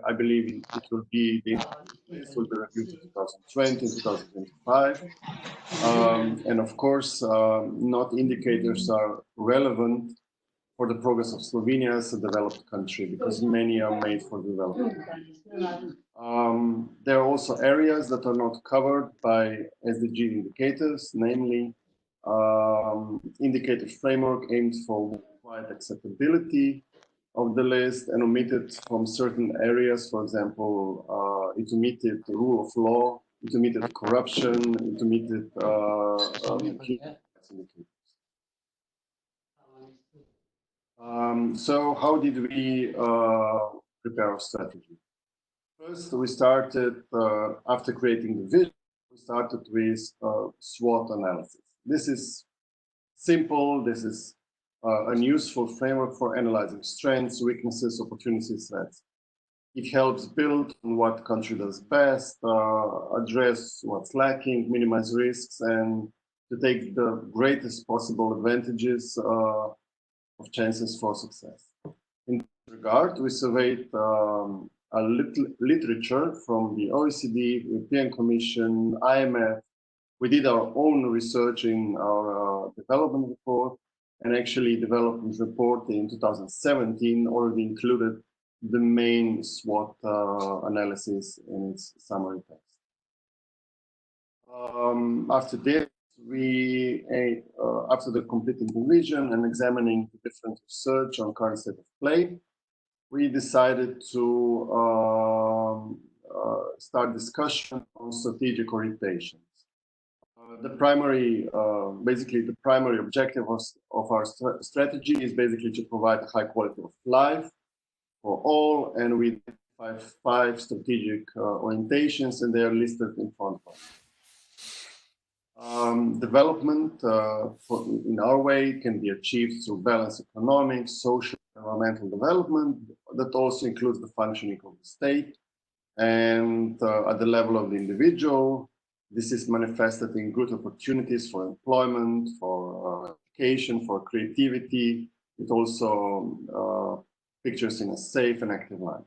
I believe it will be reviewed in 2020, 2025. And of course, not indicators are relevant for the progress of Slovenia as a developed country, because many are made for development. There are also areas that are not covered by SDG indicators, namely indicator framework aimed for wide acceptability of the list and omitted from certain areas. For example, it omitted the rule of law, it omitted corruption, it omitted so how did we prepare our strategy? First, we started, after creating the vision, we started with SWOT analysis. This is simple, this is an useful framework for analyzing strengths, weaknesses, opportunities, threats. It helps build on what country does best, address what's lacking, minimize risks, and to take the greatest possible advantages of chances for success. In this regard, we surveyed a literature from the OECD, European Commission, IMF. We did our own research in our development report, and actually development report in 2017 already included the main SWOT analysis in its summary text. After this, after the completing the vision and examining the different research on current state of play, we decided to start discussion on strategic orientations. Basically the primary objective of our strategy is basically to provide a high quality of life for all, and we identified 5 strategic orientations, and they are listed in front of us. Development, in our way, can be achieved through balanced economic, social, environmental development that also includes the functioning of the state. And at the level of the individual, this is manifested in good opportunities for employment, for education, for creativity. It also pictures in a safe and active life.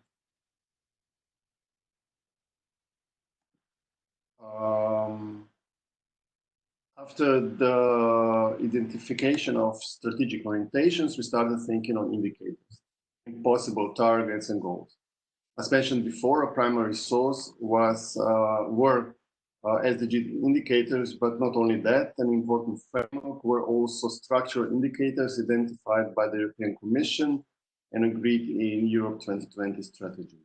After the identification of strategic orientations, we started thinking on indicators, possible targets and goals. As mentioned before, a primary source were SDG indicators, but not only that, an important framework were also structural indicators identified by the European Commission and agreed in Europe 2020 strategy.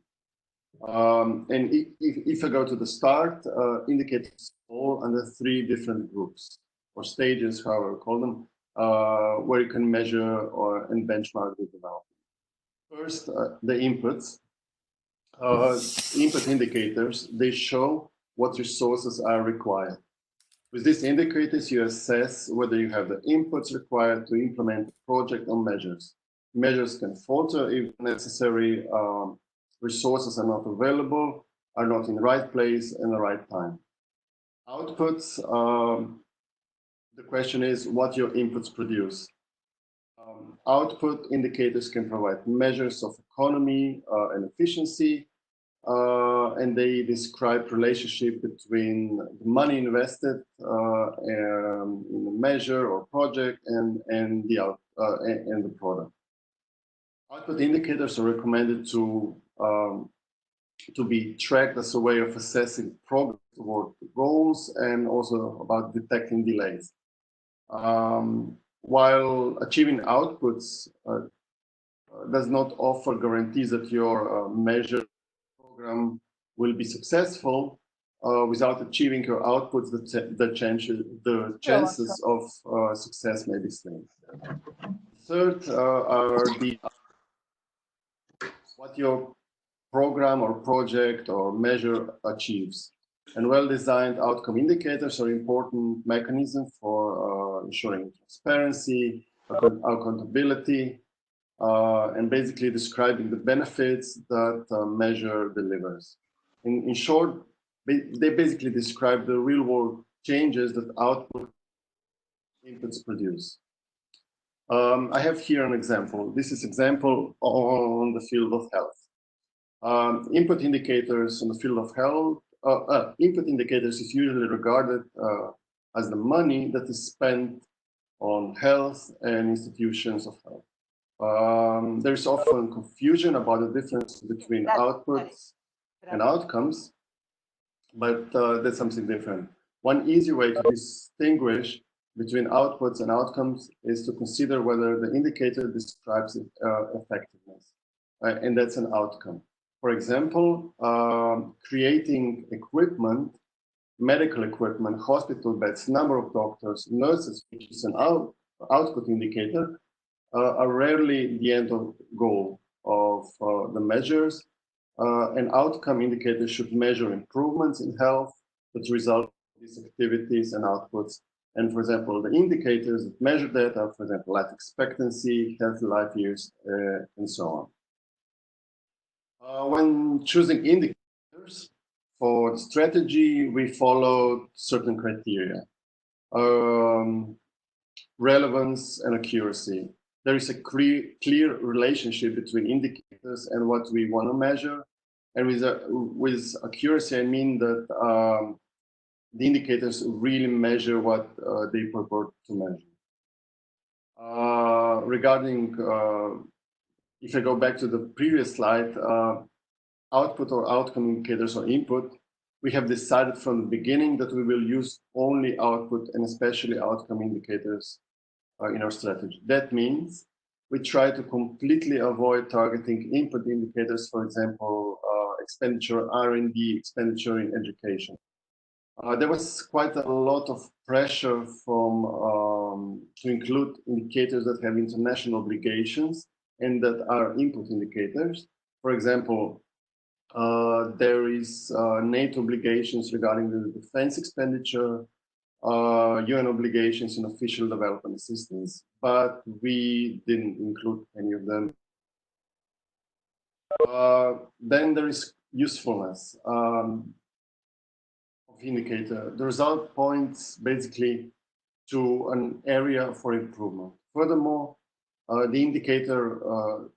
And if I go to the start, indicators fall under 3 different groups or stages, however we call them, where you can measure and benchmark the development. First, the inputs. Input indicators, they show what resources are required. With these indicators, you assess whether you have the inputs required to implement a project or measures. Measures can falter if necessary, resources are not available, are not in the right place and the right time. Outputs, the question is what your inputs produce. Output indicators can provide measures of economy and efficiency, and they describe relationship between the money invested in a measure or project and the product. Output indicators are recommended to be tracked as a way of assessing progress toward the goals and also about detecting delays. While achieving outputs does not offer guarantees that your measure program will be successful, without achieving your outputs, the chances of success may be slim. Third are what your program or project or measure achieves. And well-designed outcome indicators are important mechanism for ensuring transparency, accountability, and basically describing the benefits that measure delivers. In short, they basically describe the real-world changes that output inputs produce. I have here an example. This is example on the field of health. Input indicators in the field of health, input indicators is usually regarded as the money that is spent on health and institutions of health. There's often confusion about the difference between outputs and outcomes, but that's something different. One easy way to distinguish between outputs and outcomes is to consider whether the indicator describes effectiveness, and that's an outcome. For example, creating equipment, medical equipment, hospital beds, number of doctors, nurses, which is an output indicator, are rarely the end of goal of the measures. An outcome indicator should measure improvements in health that result from these activities and outputs. And for example, the indicators that measure that are, for example, life expectancy, healthy life years, and so on. When choosing indicators for the strategy, we followed certain criteria. Relevance and accuracy. There is a clear relationship between indicators and what we want to measure. And with accuracy, I mean that the indicators really measure what they purport to measure. Regarding, if I go back to the previous slide, output or outcome indicators or input, we have decided from the beginning that we will use only output and especially outcome indicators in our strategy. That means we try to completely avoid targeting input indicators, for example, expenditure, R&D, expenditure in education. There was quite a lot of pressure from to include indicators that have international obligations and that are input indicators. For example, there is NATO obligations regarding the defense expenditure, UN obligations in official development assistance, but we didn't include any of them. Then there is usefulness of indicator. The result points basically to an area for improvement. Furthermore, the indicator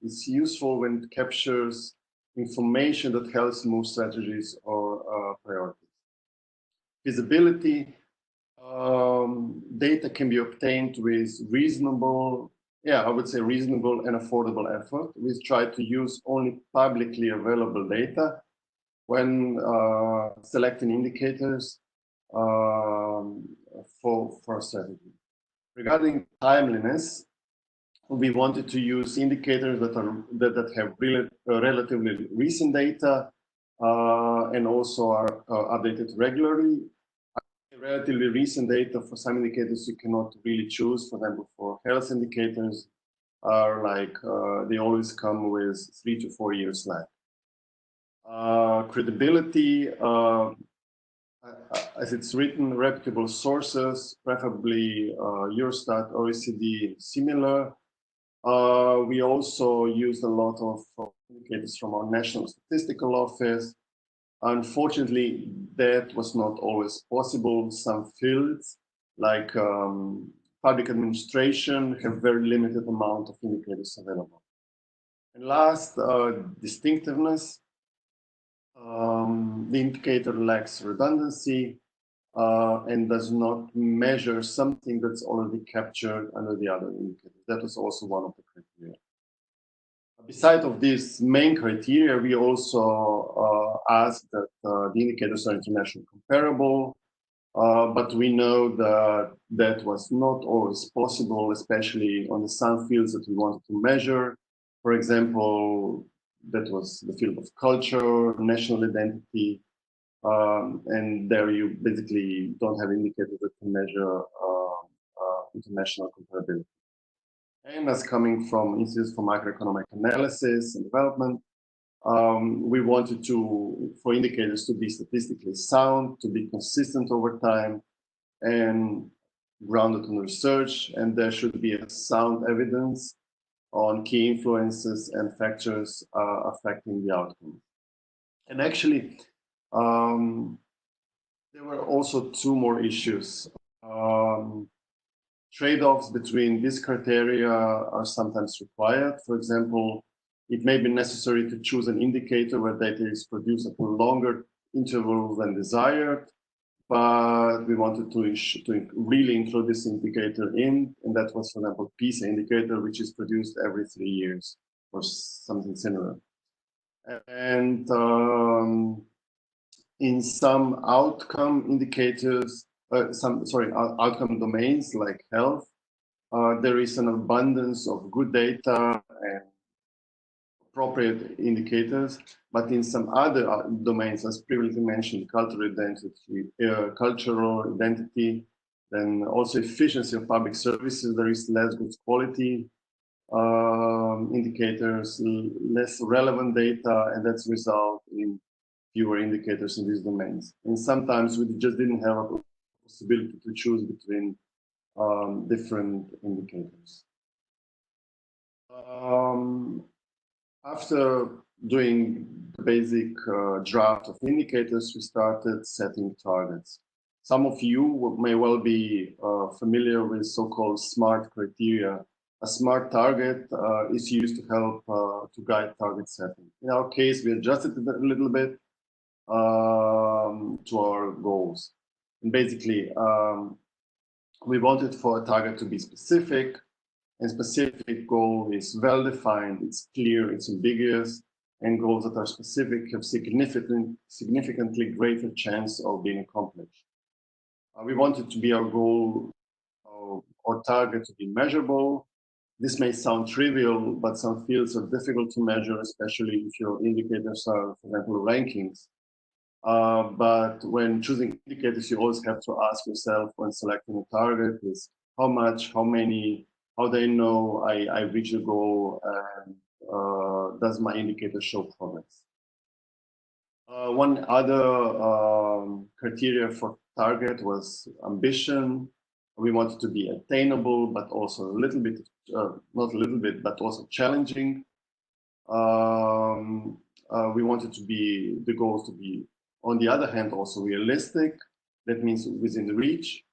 is useful when it captures information that helps move strategies or priorities. Feasibility. Data can be obtained with reasonable, I would say reasonable and affordable effort. We try to use only publicly available data when selecting indicators for our strategy. Regarding timeliness, we wanted to use indicators that have relatively recent data and also are updated regularly. Relatively recent data for some indicators you cannot really choose. For example, for health indicators are like they always come with 3 to 4 years lag. Credibility, as it's written, reputable sources, preferably Eurostat, OECD, similar. We also used a lot of indicators from our National Statistical Office. Unfortunately, that was not always possible. Some fields, like public administration, have very limited amount of indicators available. And last, distinctiveness. The indicator lacks redundancy and does not measure something that's already captured under the other indicators. That was also one of the criteria. Besides of these main criteria, we also asked that the indicators are internationally comparable, but we know that that was not always possible, especially on some fields that we wanted to measure. For example, that was the field of culture, national identity, and there you basically don't have indicators that can measure international comparability. And as coming from Institute for Macroeconomic Analysis and Development, we wanted for indicators to be statistically sound, to be consistent over time, and grounded in research, and there should be a sound evidence on key influences and factors affecting the outcome. And actually, there were also two more issues. Trade-offs between these criteria are sometimes required. For example, it may be necessary to choose an indicator where data is produced at a longer interval than desired, but we wanted to really include this indicator in, and that was, for example, PISA indicator, which is produced every 3 years or something similar. And in some outcome indicators, outcome domains like health, there is an abundance of good data and appropriate indicators, but in some other domains, as previously mentioned, cultural identity, then also efficiency of public services, there is less good quality indicators, less relevant data, and that's result in fewer indicators in these domains. And sometimes we just didn't have a possibility to choose between different indicators. After doing the basic draft of indicators, we started setting targets. Some of you may well be familiar with so-called SMART criteria. A SMART target is used to help to guide target setting. In our case, we adjusted it a little bit to our goals. And basically, we wanted for a target to be specific, and specific goal is well-defined, it's clear, it's ambiguous, and goals that are specific have significantly greater chance of being accomplished. We wanted to be our goal or target to be measurable. This may sound trivial, but some fields are difficult to measure, especially if your indicators are, for example, rankings. But when choosing indicators, you always have to ask yourself when selecting a target is how much, how many, how they know I reach the goal, and does my indicator show progress? One other criteria for target was ambition. We wanted to be attainable, but also a little bit, not a little bit, but also challenging. We wanted to be, the goals to be, on the other hand, also realistic. That means within the reach.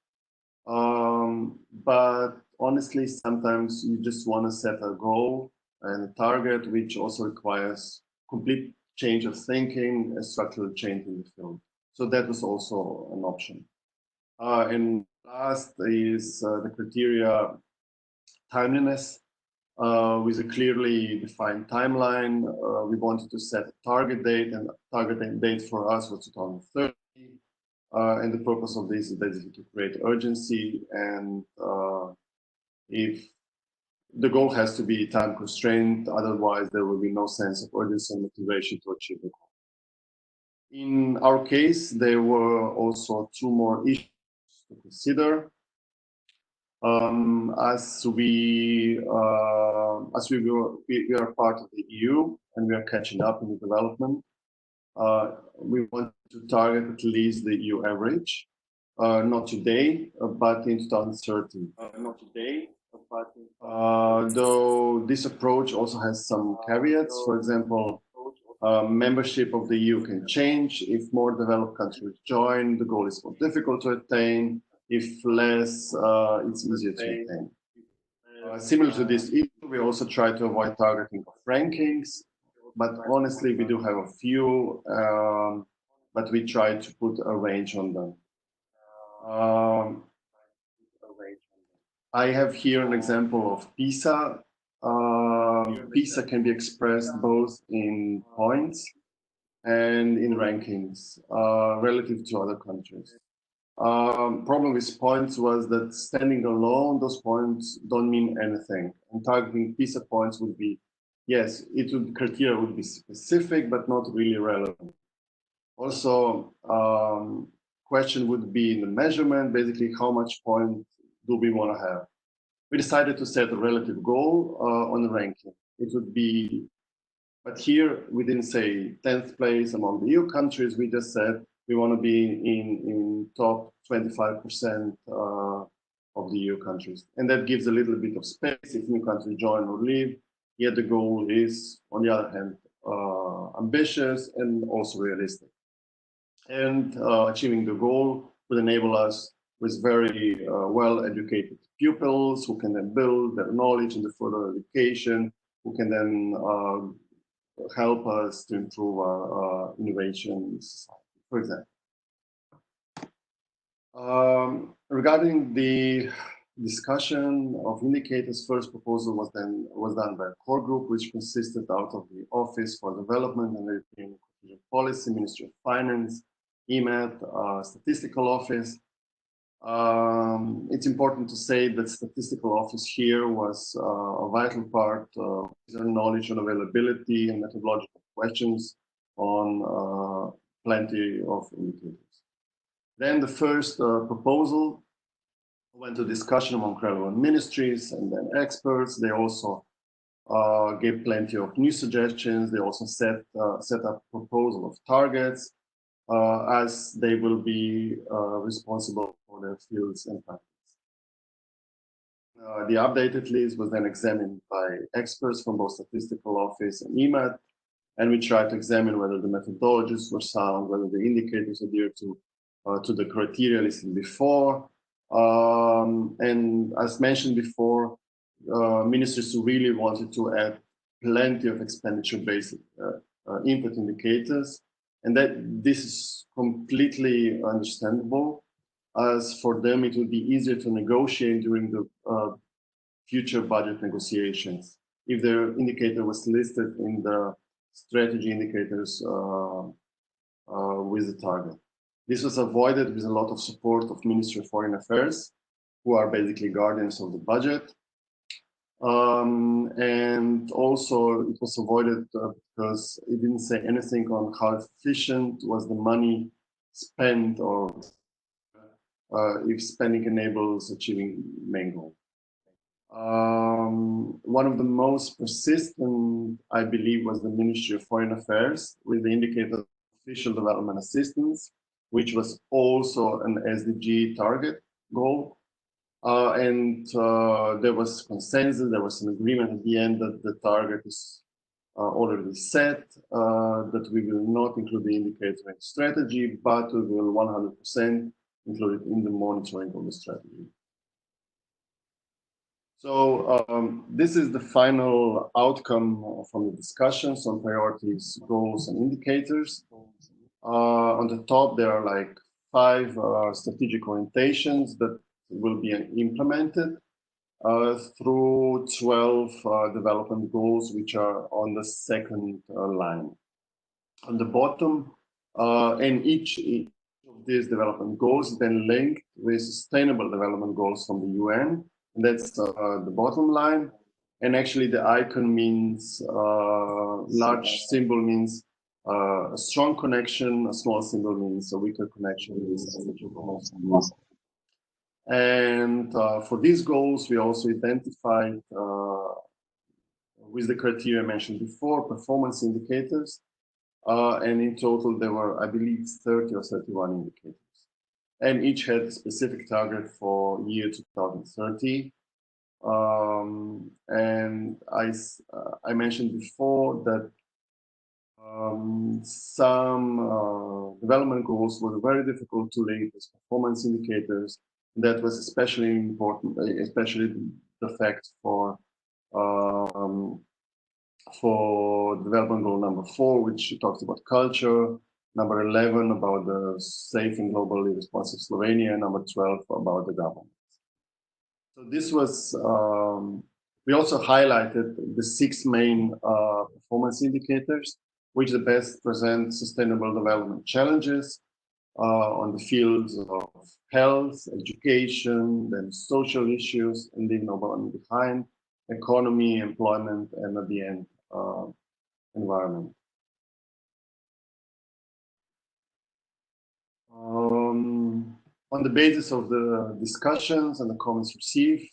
But honestly, sometimes you just want to set a goal and a target, which also requires complete change of thinking, a structural change in the field. So that was also an option. And last is the criteria timeliness. With a clearly defined timeline, we wanted to set a target date, and target date for us was 2030. And the purpose of this is basically to create urgency, and if the goal has to be time constrained, otherwise there will be no sense of urgency and motivation to achieve the goal. In our case, there were also two more issues to consider. As we are part of the EU and we are catching up in the development, we want to target at least the EU average, not today, but in 2030. Not today, but though this approach also has some caveats. For example, membership of the EU can change. If more developed countries join, the goal is more difficult to attain. If less, it's easier to attain. Similar to this issue, we also try to avoid targeting of rankings, but honestly, we do have a few, but we try to put a range on them. I have here an example of PISA. PISA can be expressed both in points and in rankings relative to other countries. Problem with points was that standing alone, those points don't mean anything. And targeting PISA points would be, yes, criteria would be specific, but not really relevant. Also, question would be in the measurement, basically how much point do we want to have? We decided to set a relative goal on the ranking. It would be, but here we didn't say 10th place among the EU countries, we just said we want to be in top 25% of the EU countries. And that gives a little bit of space if new countries join or leave. Yet the goal is, on the other hand, ambitious and also realistic. And achieving the goal would enable us with very well-educated pupils who can then build their knowledge in the further education, who can then help us to improve our innovation society, for example. Regarding the discussion of indicators, first proposal was done by a core group, which consisted out of the Office for Development and European Policy, Ministry of Finance, EMAT, Statistical Office. It's important to say that Statistical Office here was a vital part of knowledge on availability and methodological questions on plenty of indicators. Then the first proposal went to discussion among relevant ministries and then experts. They also gave plenty of new suggestions. They also set up proposal of targets as they will be responsible for their fields and practice. The updated list was then examined by experts from both Statistical Office and EMAT, and we tried to examine whether the methodologies were sound, whether the indicators adhere to the criteria listed before. And as mentioned before, ministers really wanted to add plenty of expenditure-based input indicators, and that this is completely understandable, as for them it would be easier to negotiate during the future budget negotiations if their indicator was listed in the strategy indicators with the target. This was avoided with a lot of support of Ministry of Foreign Affairs, who are basically guardians of the budget. And also it was avoided because it didn't say anything on how efficient was the money spent, or if spending enables achieving main goal. One of the most persistent, I believe, was the Ministry of Foreign Affairs with the indicator of official development assistance, which was also an SDG target goal. And there was consensus, there was an agreement at the end that the target is already set, that we will not include the indicator in strategy, but we will 100% include it in the monitoring of the strategy. So this is the final outcome from the discussions on priorities, goals, and indicators. On the top, there are like 5 strategic orientations that will be implemented through 12 development goals, which are on the second line. On the bottom, and each of these development goals is then linked with sustainable development goals from the UN. And that's the bottom line. And actually the icon means, large symbol means a strong connection, a small symbol means a weaker connection. And for these goals, we also identified, with the criteria mentioned before, performance indicators. And in total, there were, I believe, 30 or 31 indicators. And each had a specific target for year 2030. And I mentioned before that some development goals were very difficult to link as performance indicators. That was especially important, especially the fact for development goal number 4, which talks about culture, number 11 about the safe and globally responsive Slovenia, number 12 about the government. So this was, we also highlighted the 6 main performance indicators, which the best present sustainable development challenges on the fields of health, education, then social issues, and leaving no one behind, economy, employment, and at the end, environment. On the basis of the discussions and the comments received,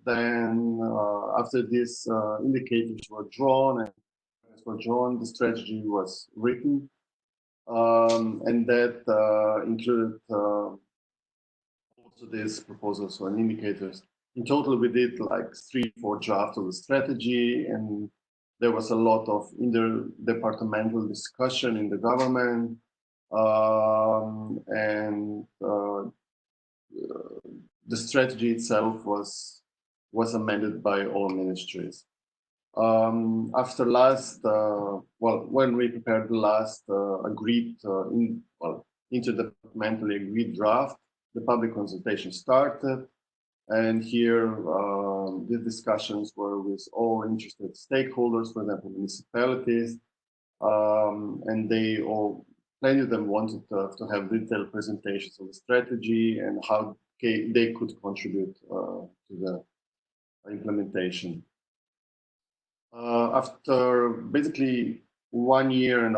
then after these indicators were drawn the strategy was written, and that included also these proposals on indicators. In total, we did like 3-4 drafts of the strategy, and there was a lot of interdepartmental discussion in the government. And the strategy itself was amended by all ministries. After last, when we prepared the last interdepartmentally agreed draft, the public consultation started, and here the discussions were with all interested stakeholders, for example, municipalities, and plenty of them wanted to have detailed presentations of the strategy and how they could contribute to the implementation. After basically 1.5 years,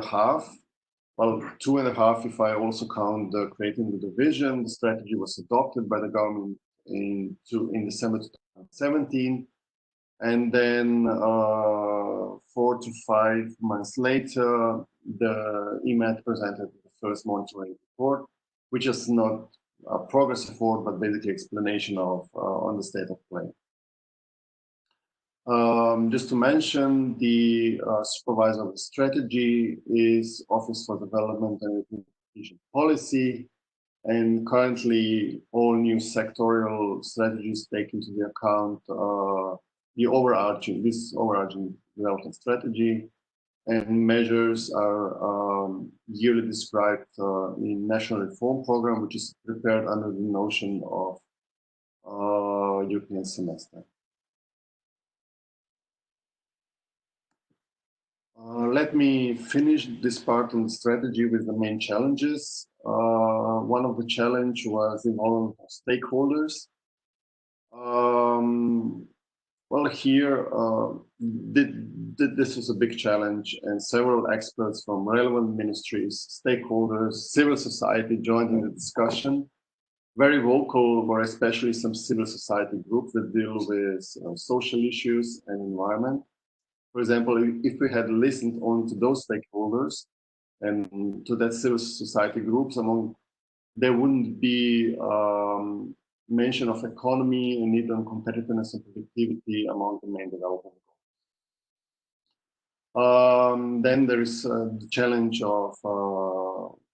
well, 2.5 if I also count creating the division, the strategy was adopted by the government in December 2017. And then 4 to 5 months later, the EMAT presented the first monitoring report, which is not a progress report, but basically explanation of on the state of play. Just to mention, the supervisor of the strategy is Office for Development and Implementation Policy, and currently all new sectorial strategies take into the account this overarching development strategy, and measures are yearly described in National Reform Program, which is prepared under the notion of European semester. Let me finish this part on the strategy with the main challenges. One of the challenge was involvement of stakeholders. Well, here, this was a big challenge, and several experts from relevant ministries, stakeholders, civil society joined in the discussion. Very vocal were especially some civil society groups that deal with social issues and environment. For example, if we had listened only to those stakeholders and to that civil society groups, there wouldn't be mention of economy and need on competitiveness and productivity among the main development goals. Then there is the challenge of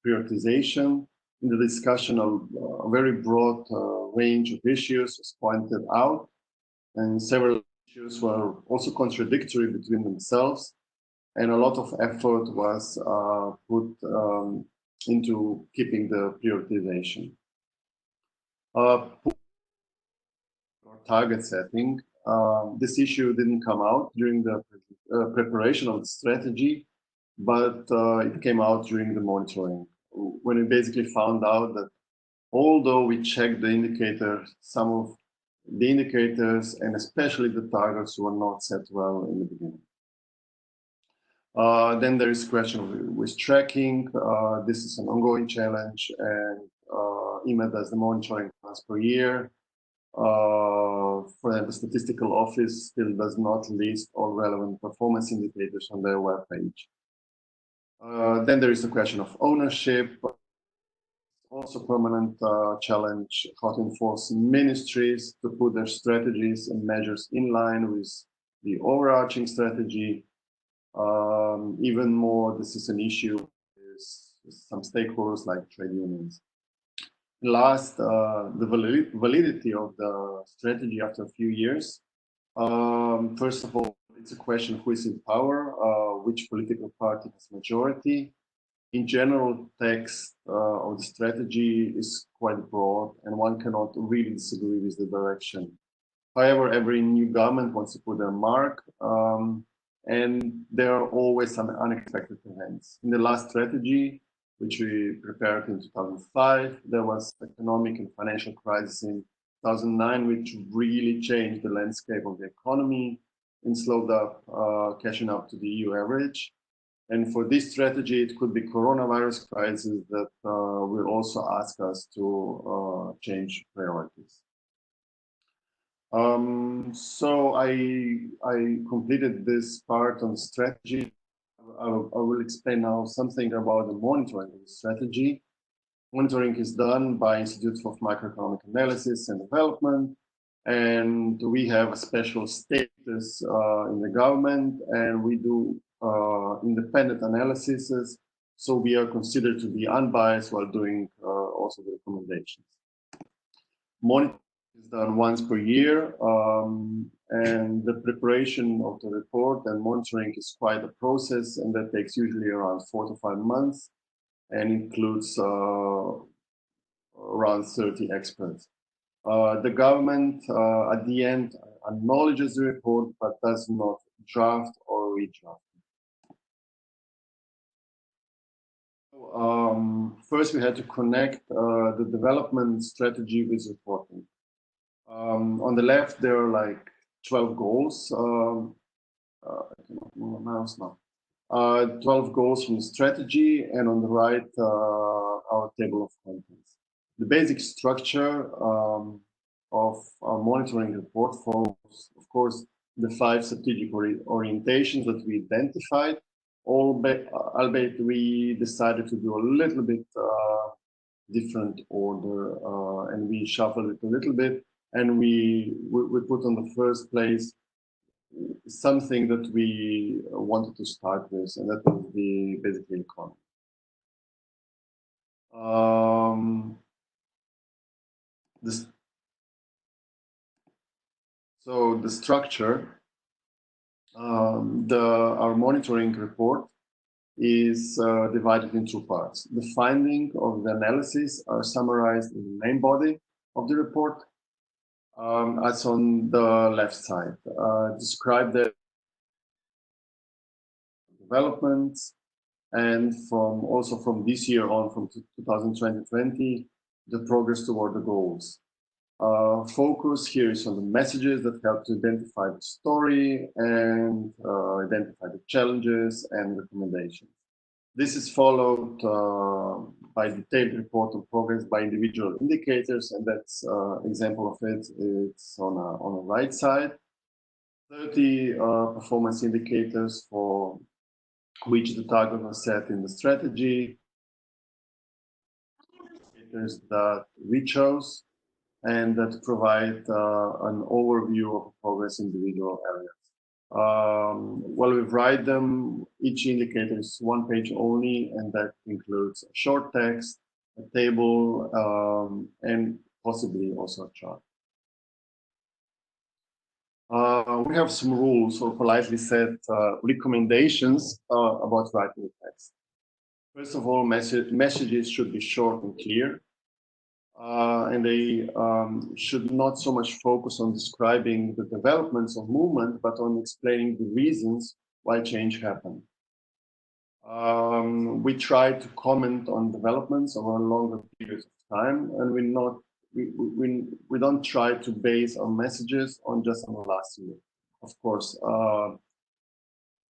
prioritization. In the discussion, a very broad range of issues was pointed out, and several issues were also contradictory between themselves, and a lot of effort was put into keeping the prioritization. Target setting. This issue didn't come out during the preparation of the strategy, but it came out during the monitoring, when we basically found out that although we checked the indicators, some of the indicators and especially the targets were not set well in the beginning. Then there is question with tracking. This is an ongoing challenge, and EMA does the monitoring once per year. For the statistical office still does not list all relevant performance indicators on their webpage. Then there is the question of ownership. Also permanent challenge, how to enforce ministries to put their strategies and measures in line with the overarching strategy. Even more, this is an issue with some stakeholders like trade unions. Last, the validity of the strategy after a few years. First of all, it's a question who is in power, which political party has majority. In general, text of the strategy is quite broad, and one cannot really disagree with the direction. However, every new government wants to put their mark, and there are always some unexpected events. In the last strategy, which we prepared in 2005, there was economic and financial crisis in 2009, which really changed the landscape of the economy and slowed up catching up to the EU average. And for this strategy, it could be coronavirus crisis that will also ask us to change priorities. So I completed this part on strategy. I will explain now something about the monitoring of the strategy. Monitoring is done by Institute of Macroeconomic Analysis and Development, and we have a special status in the government, and we do independent analyses, so we are considered to be unbiased while doing also the recommendations. Monitoring It's done once per year, and the preparation of the report and monitoring is quite a process, and that takes usually around 4 to 5 months and includes around 30 experts. The government at the end acknowledges the report but does not draft or redraft. First, we had to connect the development strategy with reporting. On the left, there are like 12 goals. I cannot move my mouse now. 12 goals from the strategy, and on the right, our table of contents. The basic structure of our monitoring report follows, of course, the 5 strategic orientations that we identified. Albeit we decided to do a little bit different order, and we shuffled it a little bit, and we put on the first place something that we wanted to start with, and that was the basically economy. So the structure, our monitoring report is divided in 2 parts. The finding of the analysis are summarized in the main body of the report, as on the left side. Describe the developments, and also from this year on, from 2020, the progress toward the goals. Focus here is on the messages that help to identify the story and identify the challenges and recommendations. This is followed by detailed report on progress by individual indicators, and that's example of it. It's on the right side. 30 performance indicators for which the target was set in the strategy, indicators that we chose, and that provide an overview of progress in individual areas. While we write them, each indicator is 1 page only, and that includes a short text, a table, and possibly also a chart. We have some rules, or politely said, recommendations about writing the text. First of all, messages should be short and clear. And they should not so much focus on describing the developments of movement, but on explaining the reasons why change happened. We try to comment on developments over a longer period of time, and we don't try to base our messages on just on the last year. Of course,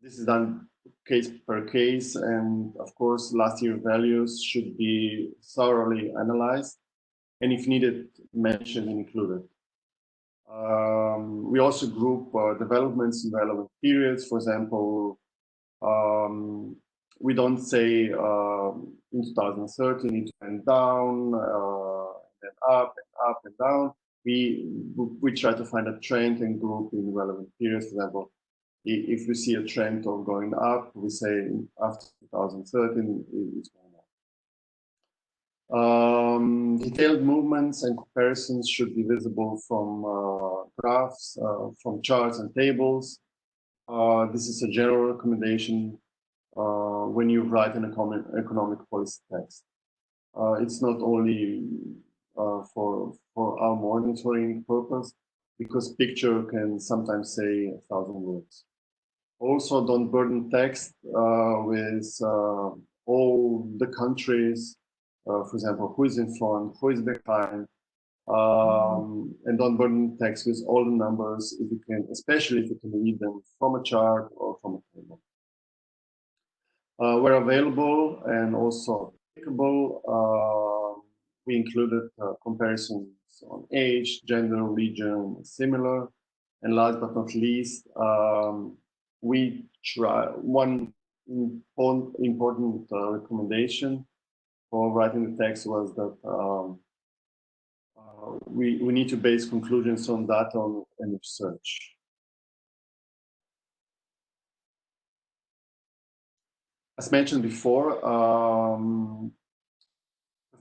this is done case per case, and of course, last year values should be thoroughly analyzed, and if needed, mentioned and included. We also group developments in relevant periods. For example, we don't say in 2013 it went down, then up and up and down. We try to find a trend and group in relevant periods. For example, if we see a trend of going up, we say after 2013 it's going up. Detailed movements and comparisons should be visible from graphs, from charts and tables. This is a general recommendation when you write an economic policy text. It's not only for our monitoring purpose, because picture can sometimes say 1,000 words. Also, don't burden text with all the countries. For example, who is in front, who is behind, and don't burden text with all the numbers if you can, especially if you can read them from a chart or from a table. Where available and also applicable, we included comparisons on age, gender, region, similar, and last but not least, we try one important recommendation for writing the text was that we need to base conclusions on data and research. As mentioned before,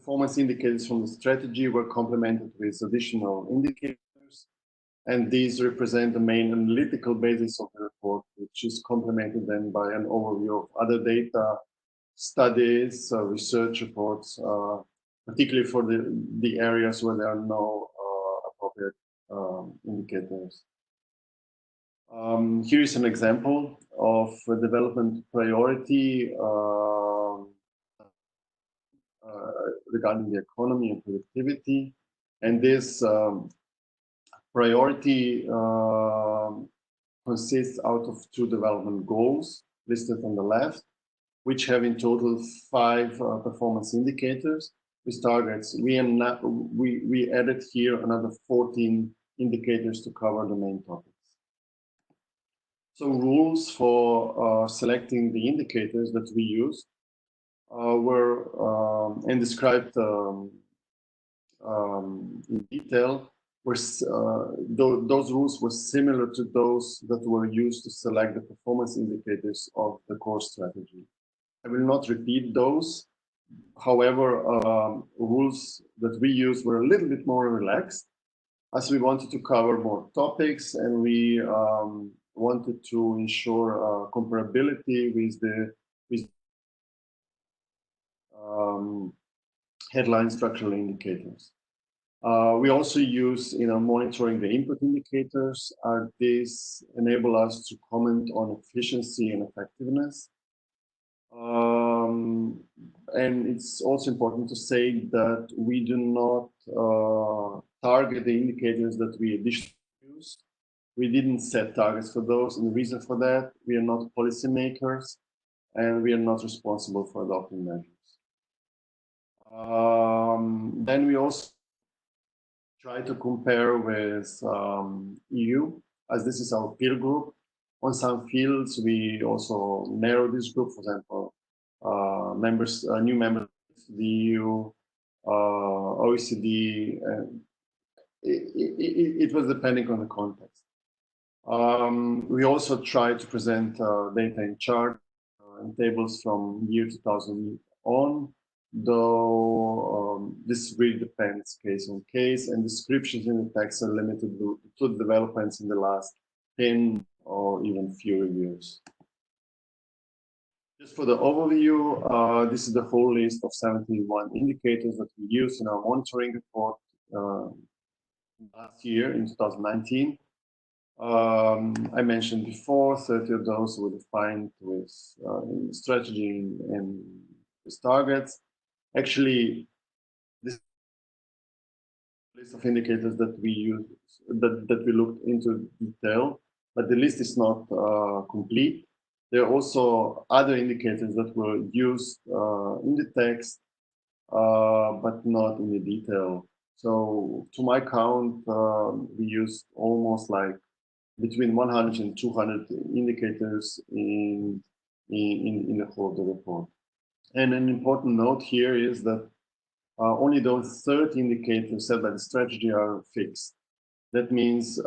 performance indicators from the strategy were complemented with additional indicators, and these represent the main analytical basis of the report, which is complemented then by an overview of other data, studies, research reports, particularly for the areas where there are no appropriate indicators. Here is an example of a development priority regarding the economy and productivity. And this priority consists out of 2 development goals listed on the left, which have in total 5 performance indicators with targets. We added here another 14 indicators to cover the main topics. So rules for selecting the indicators that we used were and described in detail. Those rules were similar to those that were used to select the performance indicators of the core strategy. I will not repeat those. However, rules that we used were a little bit more relaxed, as we wanted to cover more topics, and we wanted to ensure comparability with the headline structural indicators. We also use, monitoring the input indicators. These enable us to comment on efficiency and effectiveness. And it's also important to say that we do not target the indicators that we additionally use. We didn't set targets for those, and the reason for that, we are not policymakers, and we are not responsible for adopting measures. Then we also try to compare with EU, as this is our peer group. On some fields, we also narrow this group. For example, new members of the EU, OECD. It was depending on the context. We also try to present data in charts and tables from year 2000 on, though this really depends case on case, and descriptions in the text are limited to the developments in the last 10 or even fewer years. Just for the overview, this is the whole list of 71 indicators that we used in our monitoring report last year in 2019. I mentioned before, 30 of those were defined with strategy and with targets. Actually, this list of indicators that we use, that we looked into detail, but the list is not complete. There are also other indicators that were used in the text, but not in the detail. So to my count, we used almost like between 100 and 200 indicators in the whole of the report. And an important note here is that only those 30 indicators set by the strategy are fixed. That means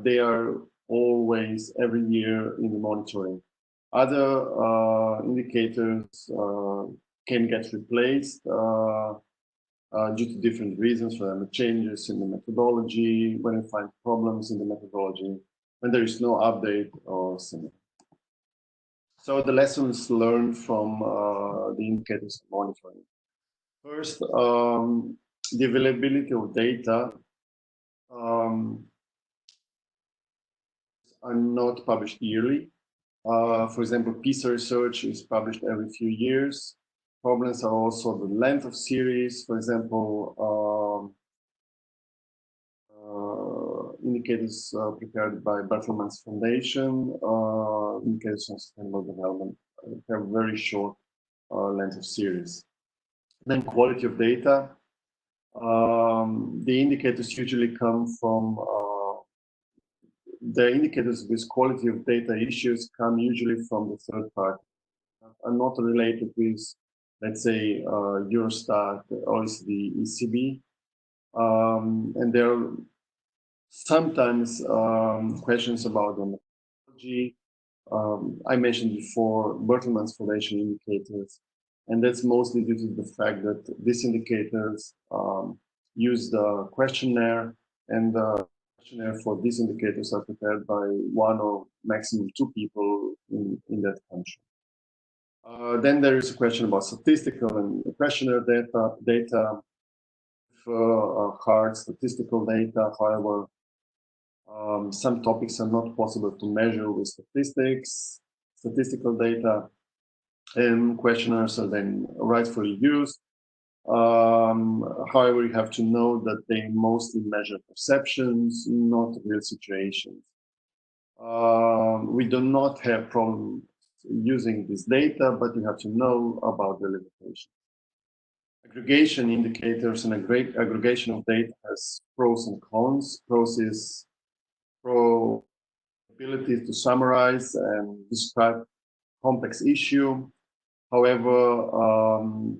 they are always every year in the monitoring. Other indicators can get replaced due to different reasons, for example, changes in the methodology, when we find problems in the methodology, when there is no update or similar. So the lessons learned from the indicators monitoring. First, the availability of data are not published yearly. For example, PISA research is published every few years. Problems are also the length of series. For example, indicators prepared by Bertelsmann's Foundation, indicators on sustainable development have very short length of series. Then quality of data. The indicators usually come from the indicators with quality of data issues come usually from the third party, are not related with, let's say, Eurostat, OECD, ECB. And there are sometimes questions about the methodology. I mentioned before Bertelsmann's Foundation indicators And that's mostly due to the fact that these indicators use the questionnaire, and the questionnaire for these indicators are prepared by one or maximum two people in that country. Then there is a question about statistical and questionnaire data, hard statistical data. However, some topics are not possible to measure with statistical data, and questionnaires are then rightfully used. However, you have to know that they mostly measure perceptions, not real situations. We do not have problems using this data, but you have to know about the limitations. Aggregation indicators and aggregation of data has pros and cons. Pros is ability to summarize and describe complex issue. However,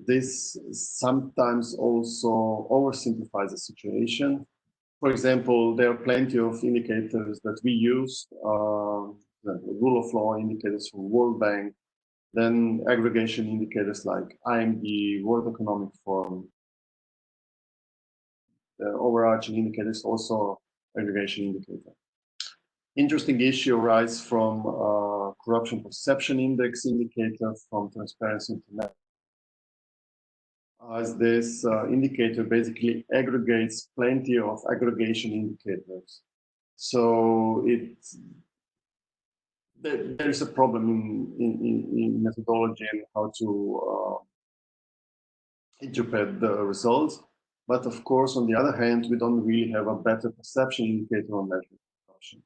this sometimes also oversimplifies the situation. For example, there are plenty of indicators that we use, the rule of law indicators from World Bank, then aggregation indicators like IMD, World Economic Forum. The overarching indicator is also aggregation indicator. Interesting issue arises from corruption perception index indicator from Transparency International. As this indicator basically aggregates plenty of aggregation indicators. So there is a problem in methodology and how to interpret the results. But of course, on the other hand, we don't really have a better perception indicator on measuring corruption.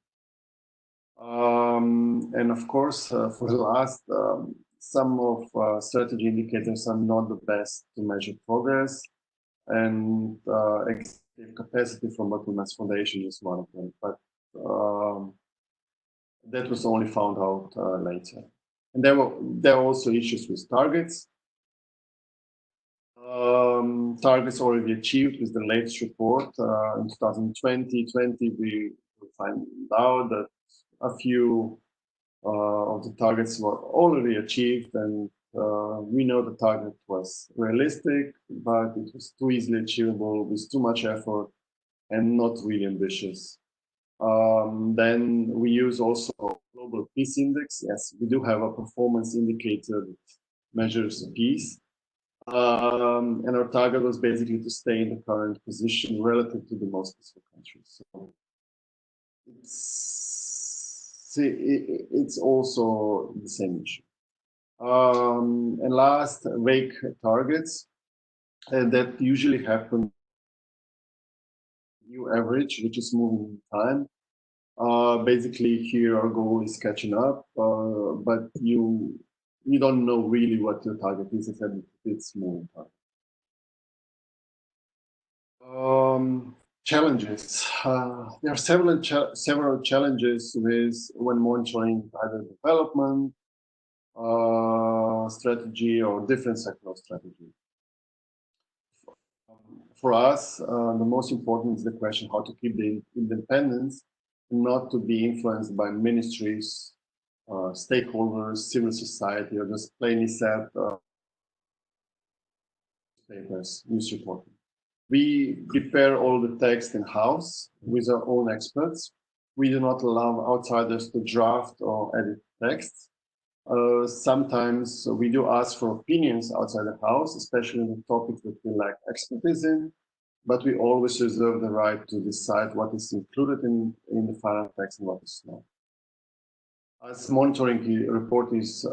And of course, for the last, some of strategy indicators are not the best to measure progress, and executive capacity from Mathematics Foundation is one of them. But that was only found out later. And there are also issues with targets. Targets already achieved with the latest report in 2020, we find out that a few of the targets were already achieved, and we know the target was realistic, but it was too easily achievable with too much effort and not really ambitious. Then we use also global peace index. Yes, we do have a performance indicator that measures peace. And our target was basically to stay in the current position relative to the most peaceful countries. So it's also the same issue. And last, vague targets, and that usually happen new average, which is moving in time. Basically, here our goal is catching up, but you don't know really what your target is, except it's moving time. Challenges. There are several challenges when monitoring either development strategy or different sectoral strategy. For us, the most important is the question how to keep the independence and not to be influenced by ministries, stakeholders, civil society, or just plainly said papers, news reporting. We prepare all the text in-house with our own experts. We do not allow outsiders to draft or edit texts. Sometimes we do ask for opinions outside the house, especially in the topics that we lack expertise in, but we always reserve the right to decide what is included in the final text and what is not. As monitoring report is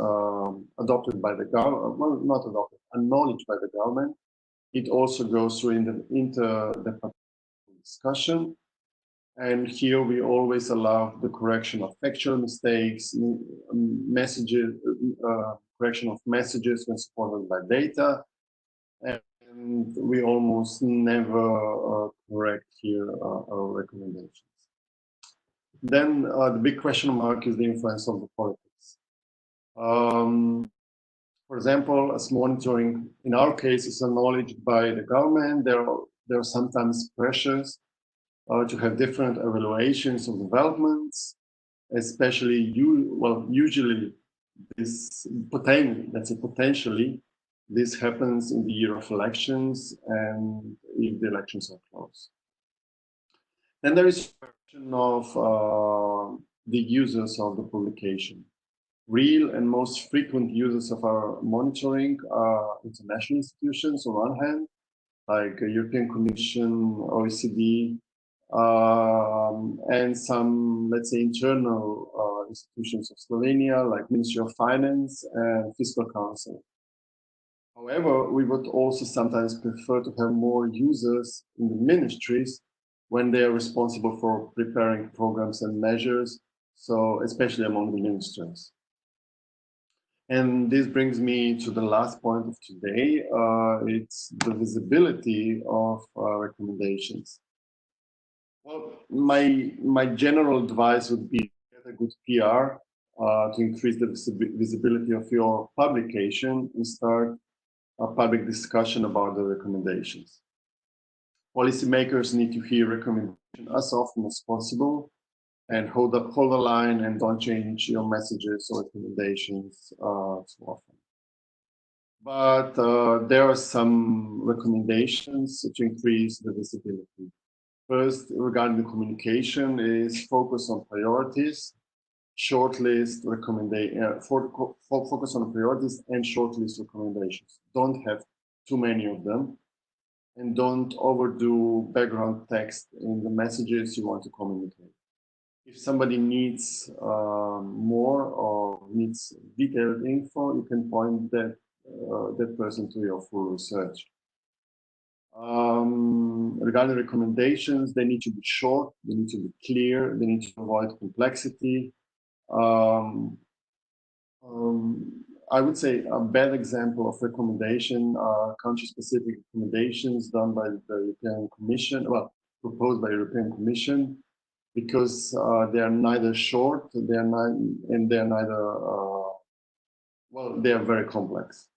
adopted by the government, well, not adopted, acknowledged by the government, it also goes through in the interdepartmental discussion. And here we always allow the correction of factual mistakes, messages, correction of messages when supported by data. And we almost never correct here our recommendations. Then the big question mark is the influence of the politics. For example, as monitoring, in our case, is acknowledged by the government. There are sometimes pressures to have different evaluations of developments, especially usually this potentially This happens in the year of elections and if the elections are close. Then there is a question of the users of the publication. Real and most frequent users of our monitoring are international institutions on one hand, like European Commission, OECD, and some, let's say, internal institutions of Slovenia, like Ministry of Finance and Fiscal Council. However, we would also sometimes prefer to have more users in the ministries when they are responsible for preparing programs and measures, so especially among the ministers. And this brings me to the last point of today. It's the visibility of recommendations. Well, my general advice would be get a good PR to increase the visibility of your publication and start a public discussion about the recommendations. Policymakers need to hear recommendations as often as possible and hold the line and don't change your messages or recommendations too often. But there are some recommendations to increase the visibility. First, regarding the communication, is focus on priorities, shortlist focus on priorities and shortlist recommendations. Don't have too many of them, and don't overdo background text in the messages you want to communicate. If somebody needs more or needs detailed info, you can point that person to your full research. Regarding recommendations, they need to be short, they need to be clear, they need to avoid complexity. I would say a bad example of recommendation are country-specific recommendations done by the European Commission, well, proposed by the European Commission, because they are neither short, they are neither, well, they are very complex.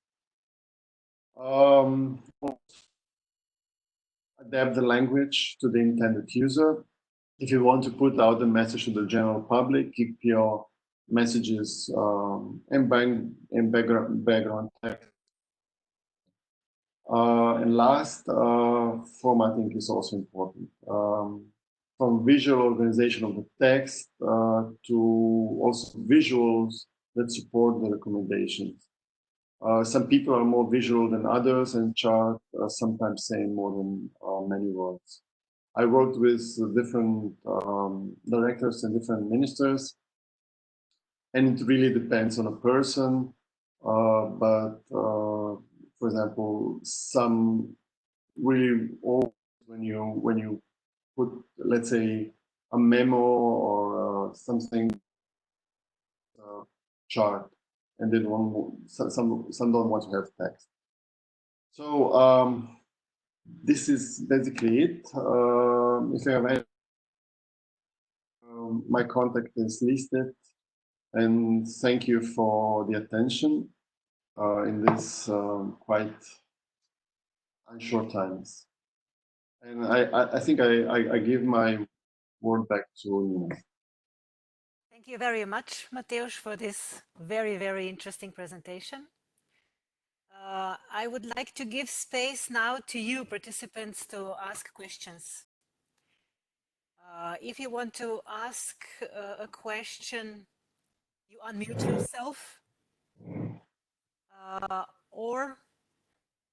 Adapt the language to the intended user. If you want to put out the message to the general public, keep your messages in background text. And last, formatting is also important. From visual organization of the text to also visuals that support the recommendations. Some people are more visual than others, and chart sometimes saying more than many words. I worked with different directors and different ministers, and it really depends on a person. But for example, some really when you put, let's say, a memo or something chart, and then some don't want to have text. So this is basically it. If you have any, my contact is listed, and thank you for the attention in this quite short times. And I think I give my word back to Nina. Thank you very much, Mateusz, for this very, very interesting presentation. I would like to give space now to you participants to ask questions. If you want to ask a question, you unmute yourself, or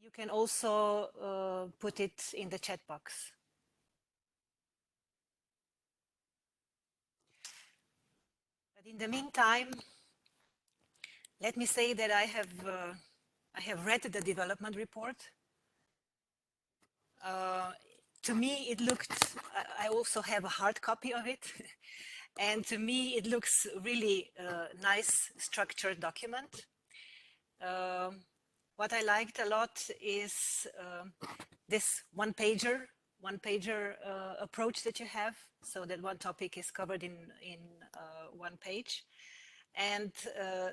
you can also put it in the chat box. But in the meantime, let me say that I have read the development report. To me, it looked, I also have a hard copy of it. And to me, it looks really a nice structured document. What I liked a lot is this one-pager approach that you have, so that one topic is covered in one page. And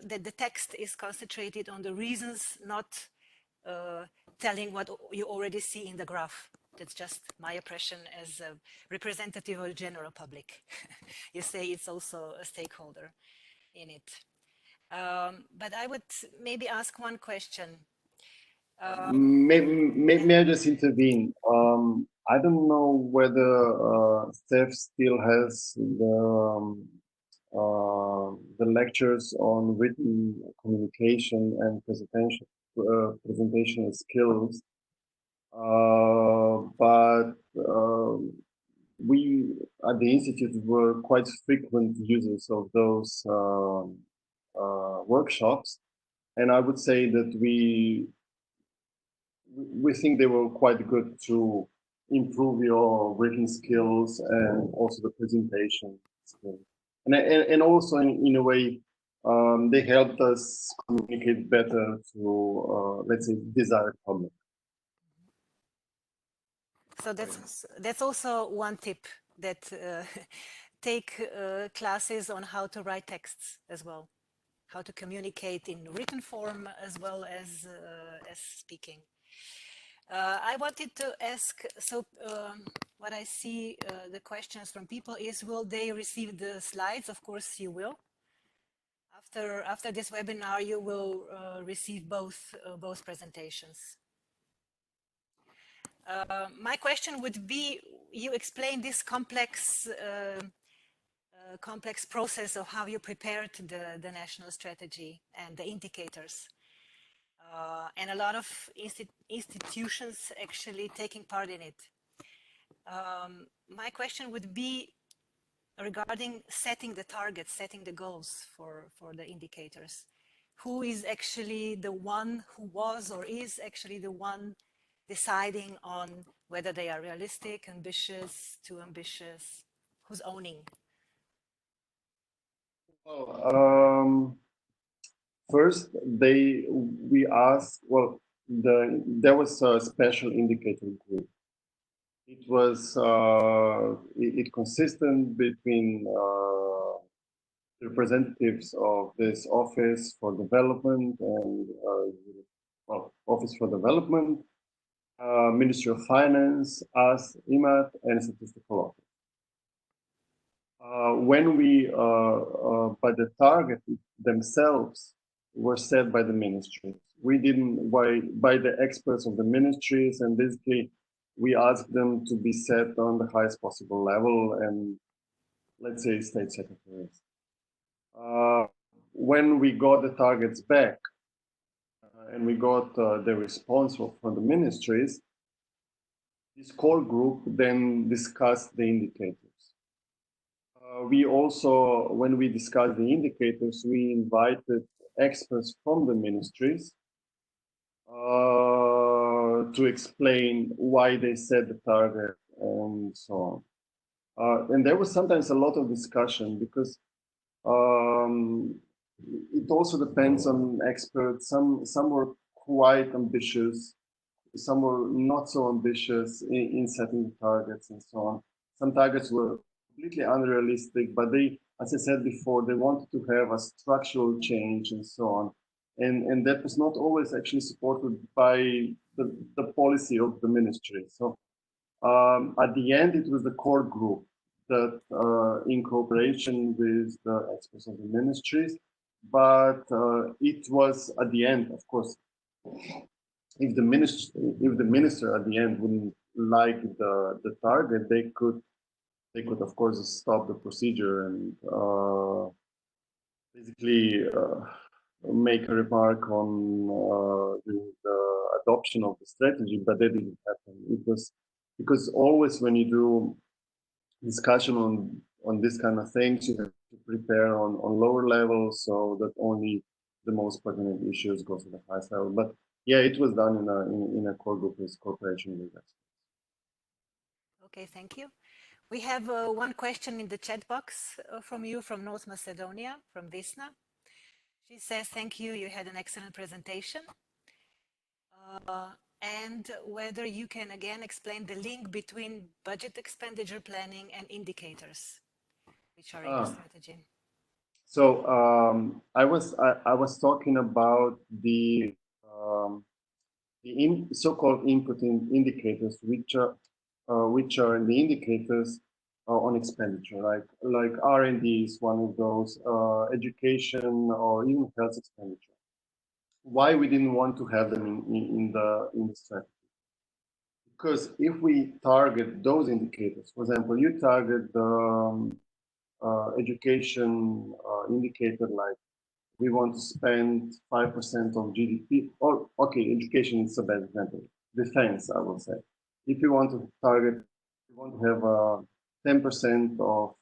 that the text is concentrated on the reasons, not telling what you already see in the graph. That's just my impression as a representative of the general public. You say it's also a stakeholder in it. But I would maybe ask one question. May I just intervene? I don't know whether Steph still has the lectures on written communication and presentation skills, but we at the institute were quite frequent users of those workshops, and I would say that we think they were quite good to improve your written skills and also the presentation skills. And also in a way, they helped us communicate better to, let's say, desired public. So that's also one tip, that take classes on how to write texts as well, how to communicate in written form as well as speaking. I wanted to ask, so what I see, the questions from people is, will they receive the slides? Of course you will. After this webinar, you will receive both presentations. My question would be, you explained this complex process of how you prepared the national strategy and the indicators. And a lot of institutions actually taking part in it. My question would be regarding setting the targets, setting the goals for the indicators. Who is actually the one who was or is actually the one deciding on whether they are realistic, ambitious, too ambitious? Who's owning? Well, first, we asked. Well, there was a special indicator group. It was it consisted between representatives of this Office for Development and well, Office for Development, Ministry of Finance, us, IMAT, and Statistical Office. When but the target themselves were set by the ministries. We didn't by the experts of the ministries, and basically we asked them to be set on the highest possible level, and let's say state secretaries. When we got the targets back and we got the response from the ministries, this core group then discussed the indicators. We also, when we discussed the indicators, we invited experts from the ministries to explain why they set the target and so on. And there was sometimes a lot of discussion because it also depends on experts. Some were quite ambitious, some were not so ambitious in setting targets and so on. Some targets were completely unrealistic, but they, as I said before, they wanted to have a structural change and so on. And that was not always actually supported by the policy of the ministry. So at the end, it was the core group that, in cooperation with the experts of the ministries, but it was at the end, of course, if the minister at the end wouldn't like the target, they could of course stop the procedure and basically make a remark on the adoption of the strategy, but that didn't happen. It was because always when you do discussion on this kind of things, you have to prepare on lower levels so that only the most pertinent issues go to the highest level. But yeah, it was done in a core group with cooperation with us. Okay, thank you. We have one question in the chat box from you, from North Macedonia, from Visna. She says, thank you, you had an excellent presentation. And whether you can again explain the link between budget expenditure planning and indicators, which are in your strategy. So I was talking about the so-called input indicators, which are the indicators on expenditure, like R&D is one of those, education or even health expenditure. why we didn't want to have them in the strategy. Because if we target those indicators, for example, you target the education indicator, like we want to spend 5% of GDP, or okay, education is a bad example. Defense, I will say. If you want to target, you want to have 10% of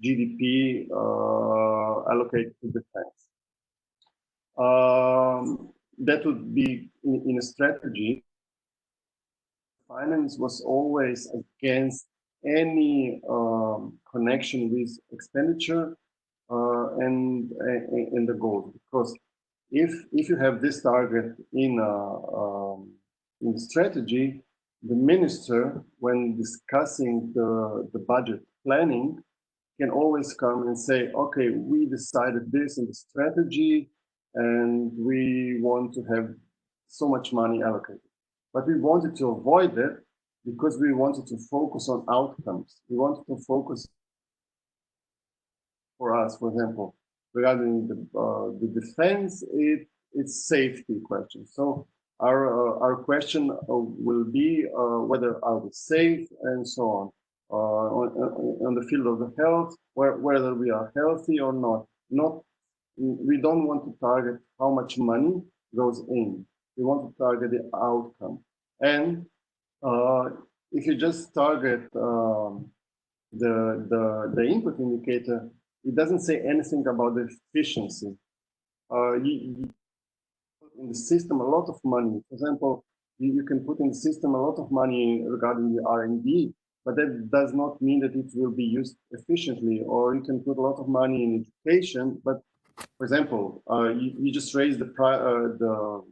GDP allocated to defense. That would be in a strategy. Finance was always against any connection with expenditure and the goals, because if you have this target in the strategy, the minister, when discussing the budget planning, can always come and say, okay, we decided this in the strategy and we want to have so much money allocated. But we wanted to avoid that because we wanted to focus on outcomes. We wanted to focus, for us, for example, regarding the defense, it's safety question. So our question will be whether are we safe and so on. On the field of the health, whether we are healthy or not. We don't want to target how much money goes in. We want to target the outcome. And if you just target the input indicator, it doesn't say anything about the efficiency. You put in the system a lot of money. For example, you can put in the system a lot of money regarding the R&D, but that does not mean that it will be used efficiently. Or you can put a lot of money in education, but for example, you just raise the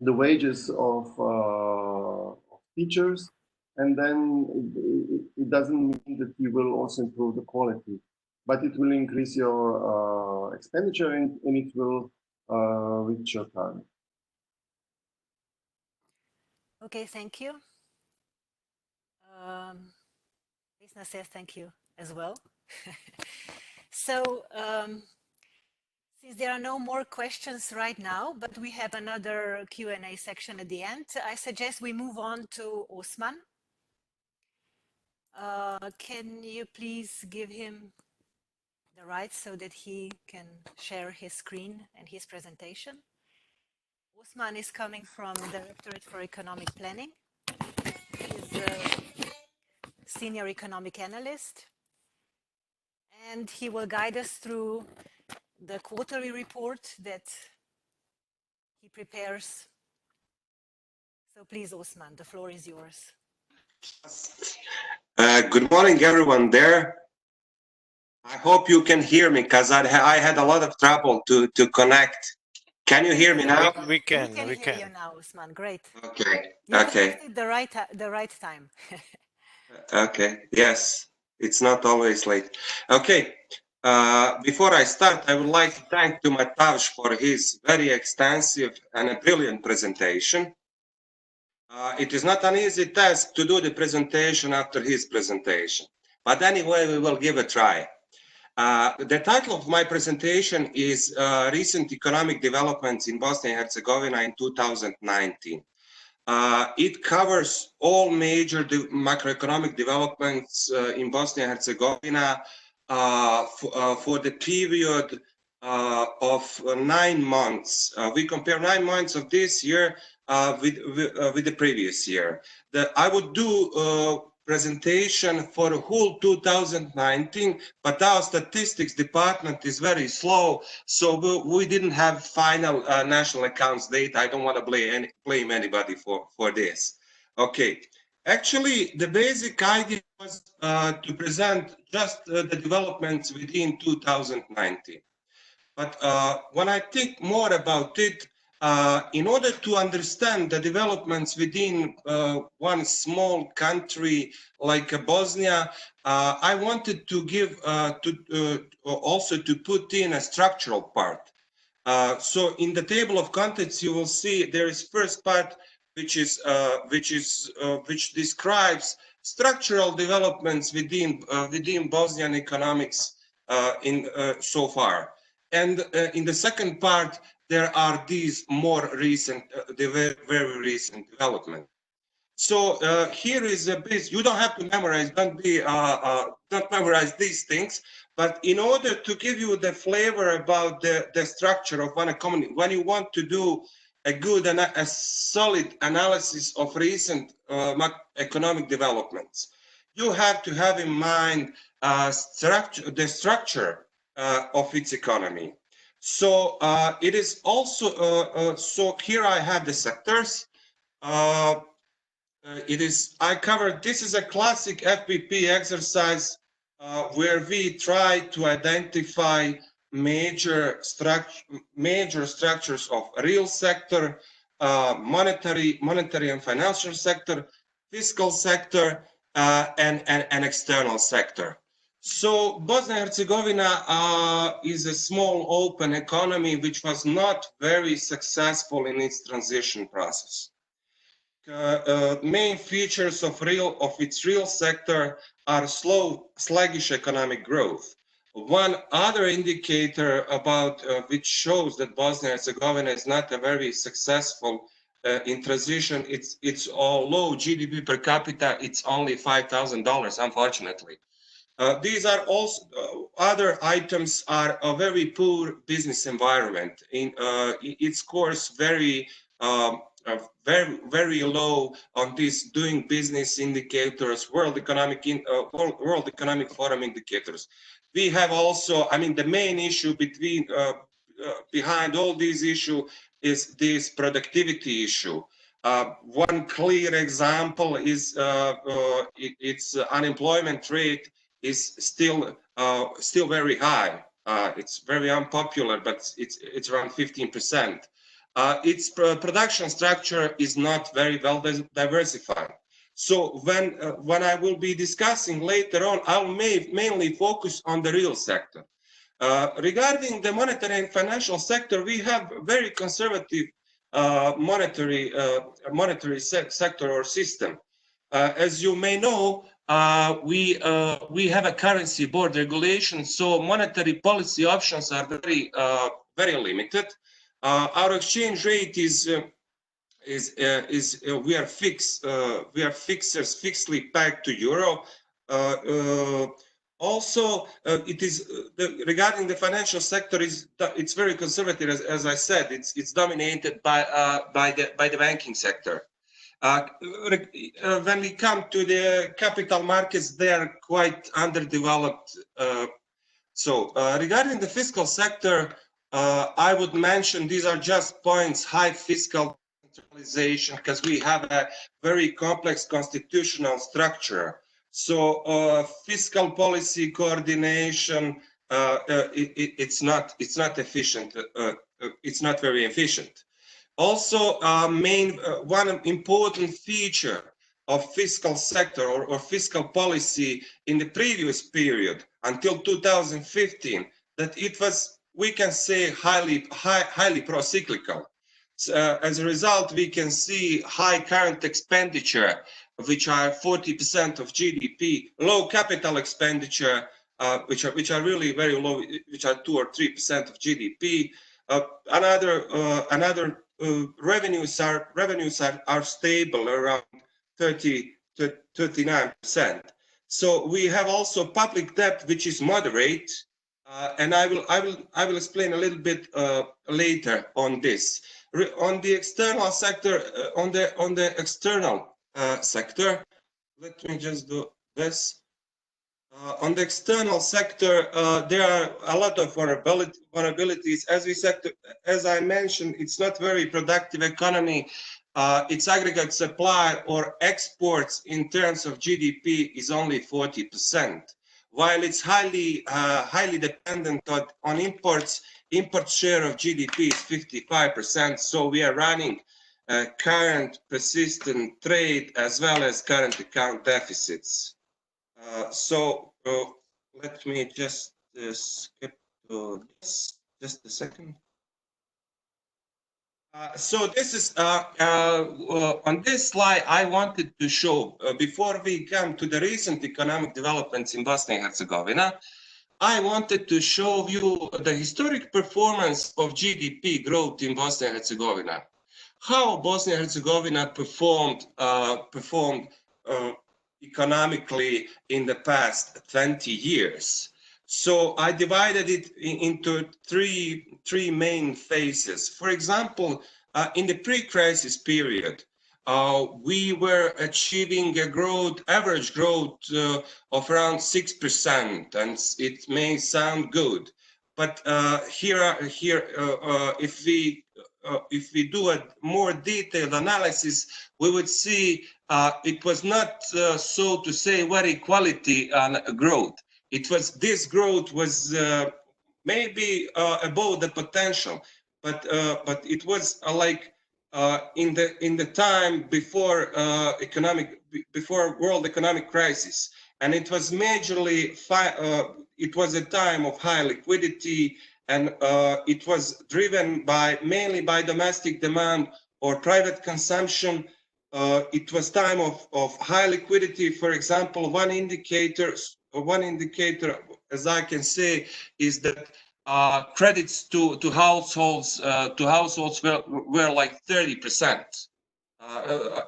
wages of teachers, and then it doesn't mean that you will also improve the quality, but it will increase your expenditure and it will reach your target. Okay, thank you. Lisna says thank you as well. So, since there are no more questions right now, but we have another Q&A section at the end, I suggest we move on to Osman. Can you please give him the rights so that he can share his screen and his presentation? Osman is coming from the Directorate for Economic Planning. He's a senior economic analyst, and he will guide us through the quarterly report that he prepares. So please, Osman, the floor is yours. Good morning, everyone there. I hope you can hear me because I had a lot of trouble to connect. Can you hear me now? We can hear you now, Osman. Great. Okay. You okay. The right time. Okay. Yes, it's not always late. Okay. Before I start, I would like to thank to Matavž for his very extensive and a brilliant presentation. It is not an easy task to do the presentation after his presentation, but anyway, we will give a try. The title of my presentation is Recent Economic Developments in Bosnia and Herzegovina in 2019. It covers all major macroeconomic developments in Bosnia and Herzegovina for the period of 9 months. We compare 9 months of this year with the previous year. I would do presentation for the whole 2019, but our statistics department is very slow, so we didn't have final national accounts data. I don't want to blame anybody for this. Okay, actually the basic idea was to present just the developments within 2019. But when I think more about it, in order to understand the developments within one small country like Bosnia, I wanted to give also to put in a structural part. So in the table of contents, you will see there is first part which describes structural developments within Bosnian economics so far. And in the second part, there are these more recent, the very recent development. So here is a bit. You don't have to memorize. Don't memorize these things. But in order to give you the flavor about the structure of one economy, when you want to do a good and a solid analysis of recent economic developments, you have to have in mind the structure of its economy. So it is also, so here I have the sectors. I covered, this is a classic FPP exercise where we try to identify major structures of real sector, monetary and financial sector, fiscal sector, and external sector. So Bosnia and Herzegovina is a small open economy which was not very successful in its transition process. Main features of its real sector are sluggish economic growth. One other indicator about which shows that Bosnia and Herzegovina is not a very successful in transition, it's all low GDP per capita. It's only $5,000, unfortunately. These are also other items are a very poor business environment. It scores very low on these doing business indicators, World Economic Forum indicators. We have also, I mean, the main issue behind all these issues is this productivity issue. One clear example is its unemployment rate is still very high. It's very unpopular, but it's around 15%. Its production structure is not very well diversified. So when I will be discussing later on, I'll mainly focus on the real sector. Regarding the monetary and financial sector, we have very conservative monetary sector or system. As you may know, we have a currency board regulation, so monetary policy options are very limited. Our exchange rate we are fixedly pegged to euro. Also, it is regarding the financial sector it's very conservative, as I said. It's dominated by the banking sector. When we come to the capital markets, they are quite underdeveloped. Regarding the fiscal sector, I would mention these are just points: high fiscal centralization, because we have a very complex constitutional structure. So fiscal policy coordination, it's not efficient. It's not very efficient. Also, one important feature of fiscal sector or fiscal policy in the previous period until 2015, that it was, we can say, highly pro-cyclical. As a result, we can see high current expenditure, which are 40% of GDP, low capital expenditure, which are really very low, which are 2 or 3% of GDP. Revenues are stable around 30 to 39%. So we have also public debt, which is moderate, and I will explain a little bit later on this. On the external sector, on the external sector, let me just do this. On the external sector, there are a lot of vulnerabilities. As I mentioned, it's not very productive economy. Its aggregate supply or exports in terms of GDP is only 40%, while it's highly dependent on imports. Import share of GDP is 55%. So we are running current persistent trade as well as current account deficits. Let me just skip to this, just a second. So this is, on this slide, I wanted to show, before we come to the recent economic developments in Bosnia and Herzegovina, I wanted to show you the historic performance of GDP growth in Bosnia and Herzegovina. How Bosnia and Herzegovina performed economically in the past 20 years. So I divided it into three main phases. For example, in the pre-crisis period, we were achieving a average growth of around 6%, and it may sound good, but if we do a more detailed analysis, we would see it was not, so to say, very quality growth. This growth was maybe above the potential, but it was like in the time before before world economic crisis, and it was majorly it was a time of high liquidity, and it was driven mainly by domestic demand or private consumption. It was time of high liquidity. For example, one indicator, as I can say, is that credits to households were like 30%.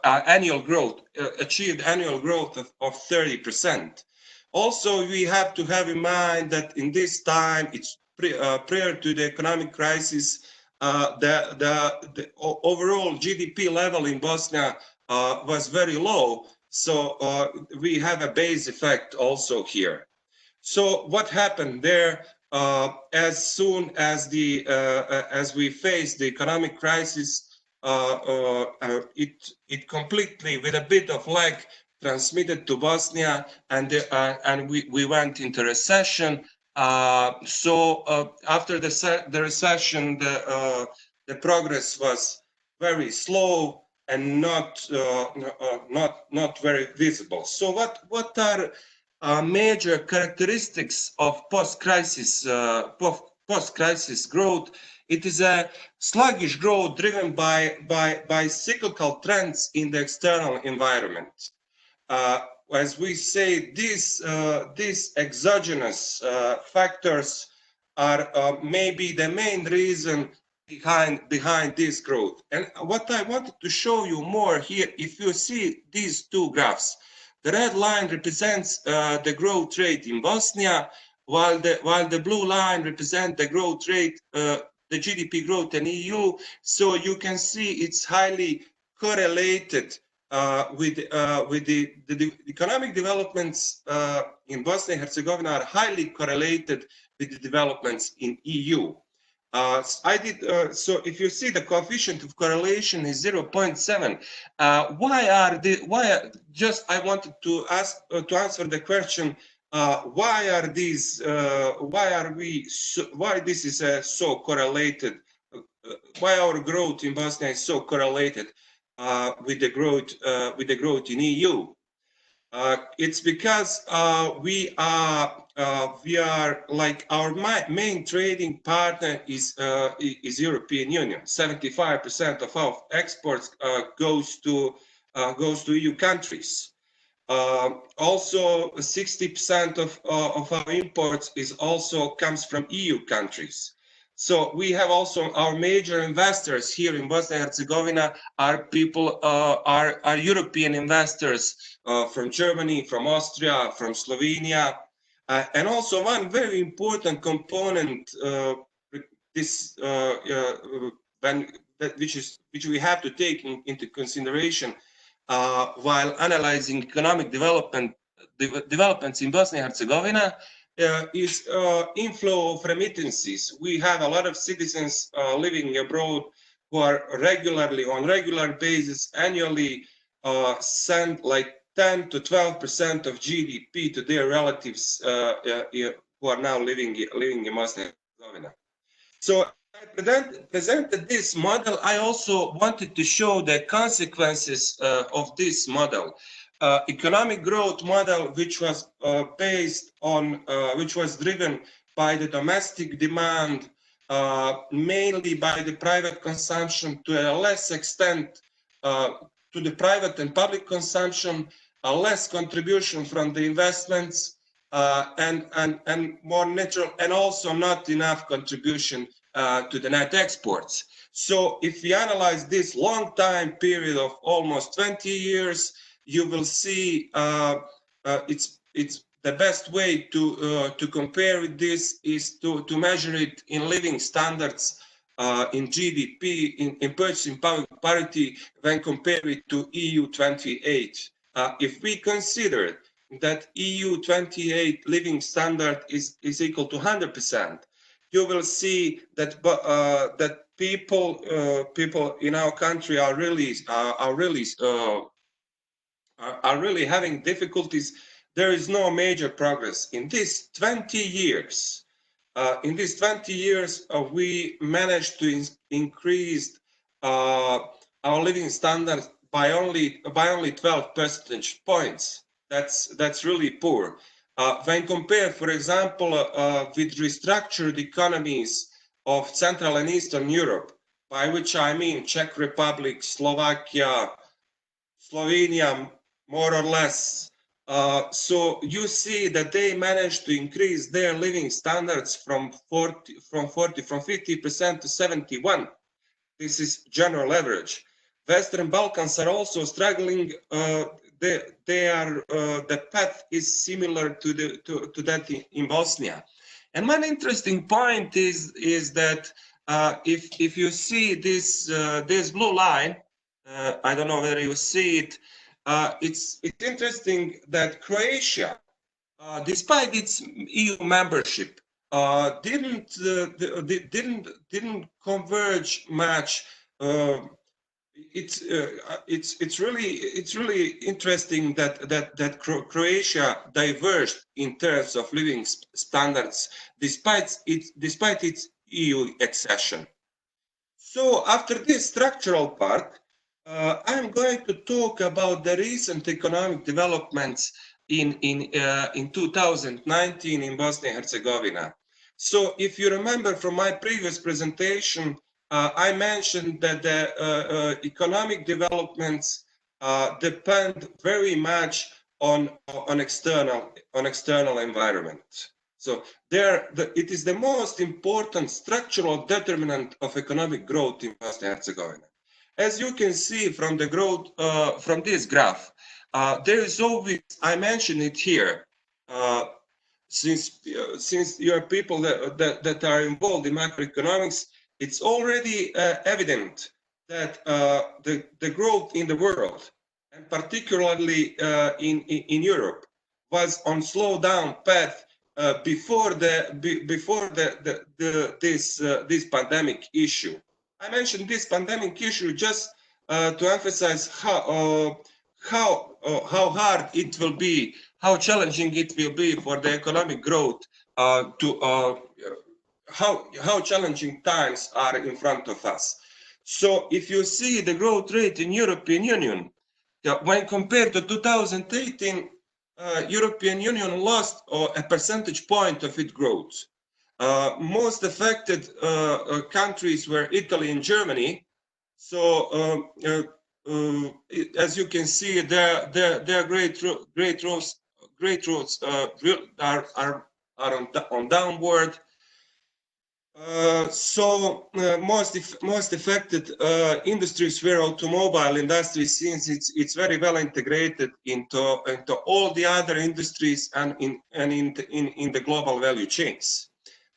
Annual growth, achieved annual growth of 30%. Also, we have to have in mind that in this time, it's prior to the economic crisis, the overall GDP level in Bosnia was very low. So we have a base effect also here. So what happened there? As soon as we faced the economic crisis, it completely, with a bit of lag, transmitted to Bosnia, and we went into recession. So after the recession, the progress was very slow and not very visible. So what are major characteristics of post-crisis growth? It is a sluggish growth driven by cyclical trends in the external environment. As we say, these exogenous factors are maybe the main reason behind this growth. And what I wanted to show you more here, if you see these two graphs, the red line represents the growth rate in Bosnia, while the blue line represents the growth rate, the GDP growth in EU. So you can see it's highly correlated with the economic developments in Bosnia and Herzegovina are highly correlated with the developments in EU. So if you see the coefficient of correlation is 0.7, I wanted to answer the question, why this is so correlated, why our growth in Bosnia is so correlated with the growth in EU. It's because we are like, our main trading partner is European Union. 75% of our exports goes to EU countries. Also, 60% of our imports comes from EU countries. So we have also our major investors here in Bosnia and Herzegovina are European investors from Germany, from Austria, from Slovenia, and also one very important component which we have to take into consideration while analyzing economic developments in Bosnia and Herzegovina. Is inflow of remittances. We have a lot of citizens living abroad who are on regular basis annually send like 10 to 12% of GDP to their relatives who are now living in Bosnia and Herzegovina. So I presented this model. I also wanted to show the consequences of this model. Economic growth model, which was which was driven by the domestic demand, mainly by the private consumption, to a less extent to the private and public consumption, a less contribution from the investments, and more natural, and also not enough contribution to the net exports. So if we analyze this long time period of almost 20 years, you will see it's the best way to compare with this is to measure it in living standards, in GDP, in purchasing power parity, when compare it to EU 28. If we consider that EU 28 living standard is equal to 100%, you will see that that people in our country are really having difficulties. There is no major progress in these 20 years. In these 20 years, we managed to increase our living standards by only 12 percentage points. That's really poor. When compared, for example, with restructured economies of Central and Eastern Europe, by which I mean Czech Republic, Slovakia, Slovenia, more or less. So you see that they managed to increase their living standards from 50% to 71. This is general average. Western Balkans are also struggling. The path is similar to that in Bosnia. And one interesting point is that if you see this blue line, I don't know whether you see it. It's interesting that Croatia, despite its EU membership, didn't converge much. It's really interesting that Croatia diverged in terms of living standards despite its EU accession. So after this structural part, I'm going to talk about the recent economic developments in 2019 in Bosnia and Herzegovina. So if you remember from my previous presentation, I mentioned that the economic developments depend very much on external environment. So it is the most important structural determinant of economic growth in Bosnia and Herzegovina. As you can see from the growth from this graph, there is always, I mentioned it here, since you are people that are involved in macroeconomics, it's already evident that the growth in the world, and particularly in Europe, was on slowdown path before this pandemic issue. I mentioned this pandemic issue just to emphasize how hard it will be, how challenging it will be for the economic growth, how challenging times are in front of us. So if you see the growth rate in European Union, when compared to 2018, European Union lost a percentage point of its growth. Most affected countries were Italy and Germany. So as you can see, their great roads are on downward. Most affected industries were automobile industry, since it's very well integrated into all the other industries and in the global value chains.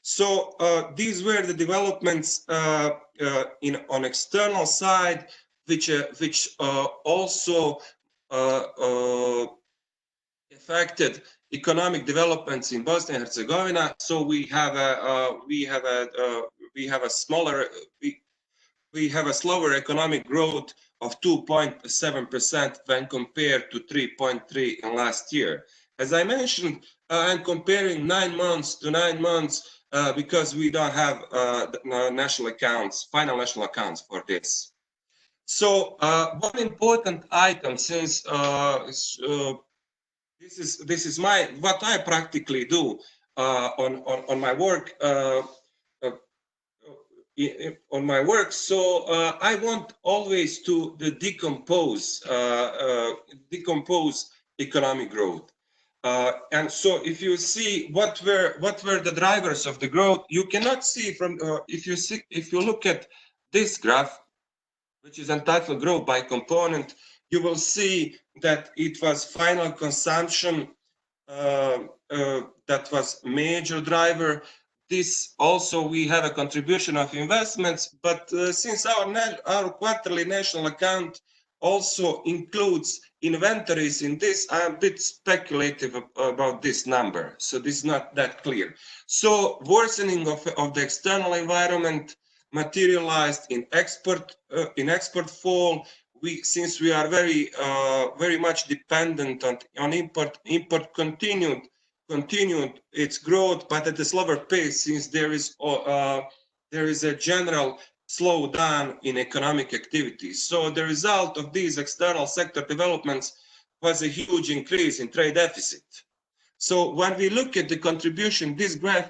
So these were the developments on external side, which also affected economic developments in Bosnia and Herzegovina. So we have a slower economic growth of 2.7% when compared to 3.3% in last year. As I mentioned, I'm comparing 9 months to 9 months because we don't have national accounts, final national accounts for this. So one important item, since this is what I practically do on my work. On my work, so I want always to decompose economic growth. And so if you see what were the drivers of the growth, you cannot see from if you look at this graph, which is entitled growth by component, you will see that it was final consumption that was major driver. This also we have a contribution of investments, but since our quarterly national account also includes inventories in this, I'm a bit speculative about this number. So this is not that clear. So worsening of the external environment materialized in export fall. Since we are very much dependent on import continued its growth, but at a slower pace, since there is a general slowdown in economic activity. So the result of these external sector developments was a huge increase in trade deficit. So when we look at the contribution, this graph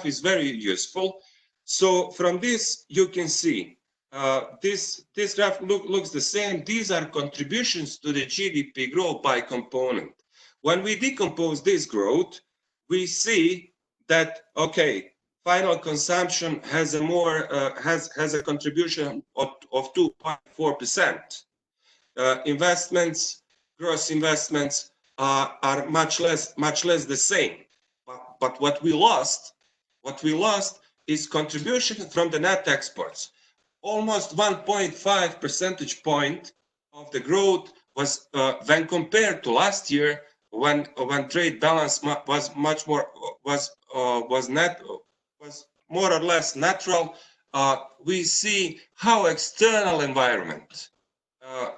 is very useful. So from this you can see this graph looks the same. These are contributions to the GDP growth by component. When we decompose this growth, we see that okay, final consumption has a more has a contribution of 2.4%. Investments, gross investments are much less the same. But what we lost is contribution from the net exports. Almost 1.5 percentage point of the growth was when compared to last year, when trade balance was much more was more or less natural. We see how external environment,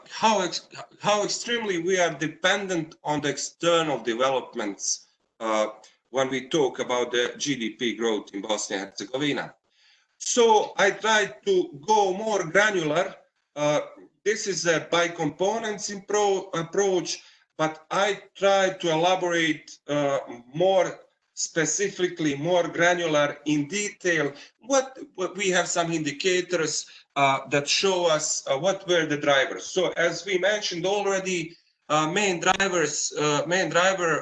how extremely we are dependent on the external developments when we talk about the GDP growth in Bosnia and Herzegovina. So I try to go more granular. This is a by components approach, but I try to elaborate more specifically, more granular in detail. What we have some indicators that show us what were the drivers. So as we mentioned already, main driver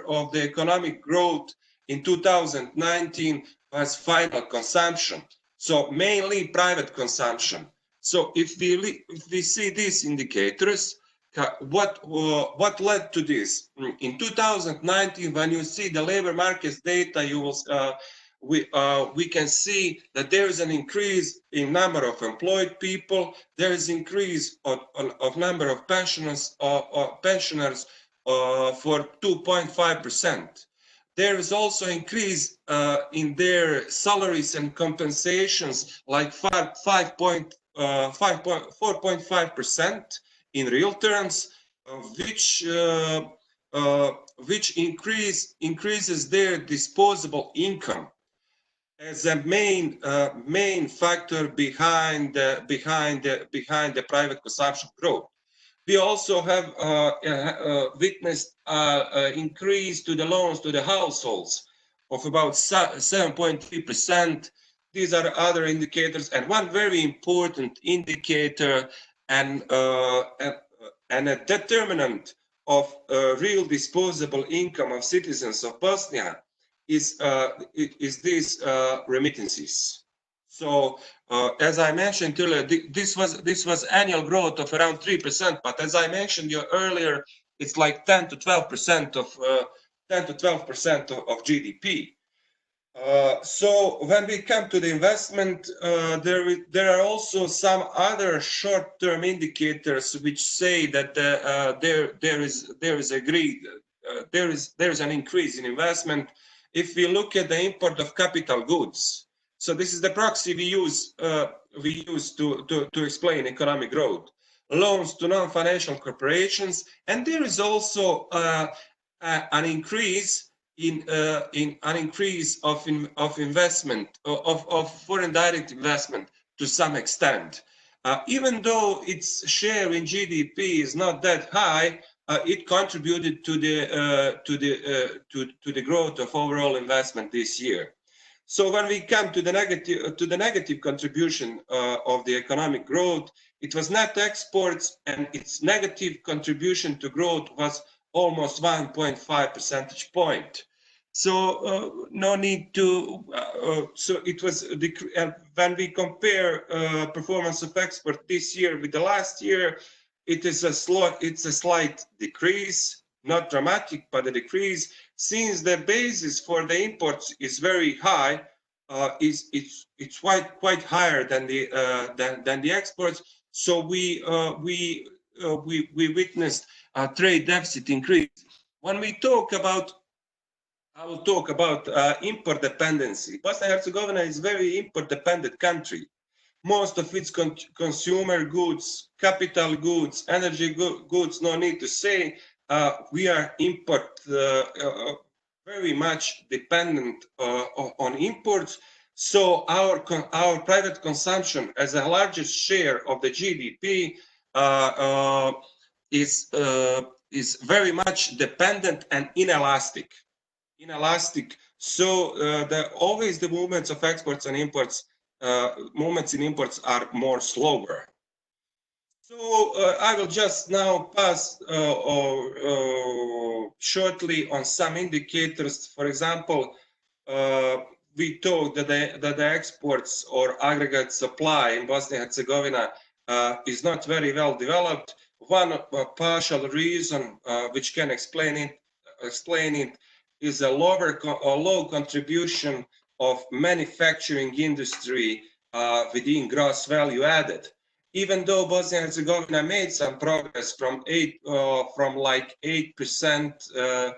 of the economic growth in 2019 was final consumption. So mainly private consumption. So if we see these indicators, what led to this? In 2019, when you see the labor markets data, you will we can see that there is an increase in number of employed people. There is increase of number of pensioners for 2.5%. There is also increase in their salaries and compensations, like 4.5% in real terms, which increases their disposable income as a main factor behind the private consumption growth. We also have witnessed increase to the loans to the households of about 7.3%. These are other indicators, and one very important indicator and a determinant of real disposable income of citizens of Bosnia is these remittances. So as I mentioned earlier, this was annual growth of around 3%. But as I mentioned earlier, it's like 10 to 12% of GDP. So when we come to the investment, there are also some other short-term indicators which say that there is an increase in investment. If we look at the import of capital goods, so this is the proxy we use to explain economic growth. Loans to non-financial corporations, and there is also an increase of investment of foreign direct investment to some extent. Even though its share in GDP is not that high, it contributed to the growth of overall investment this year. So when we come to the negative contribution of the economic growth, it was net exports, and its negative contribution to growth was almost 1.5 percentage point. So no need to. So it was when we compare performance of export this year with the last year, it's a slight decrease, not dramatic, but a decrease. Since the basis for the imports is very high, it's quite higher than the exports. So we witnessed a trade deficit increase. When we talk about, I will talk about import dependency. Bosnia and Herzegovina is a very import dependent country. Most of its consumer goods, capital goods, energy goods, no need to say, we are import very much dependent on imports. So our private consumption as the largest share of the GDP is very much dependent and inelastic. So always the movements of exports and imports, movements in imports are more slower. So I will just now pass shortly on some indicators. For example, we told that the exports or aggregate supply in Bosnia and Herzegovina is not very well developed. One partial reason which can explain it is a low contribution of manufacturing industry within gross value added. Even though Bosnia and Herzegovina made some progress from like 8%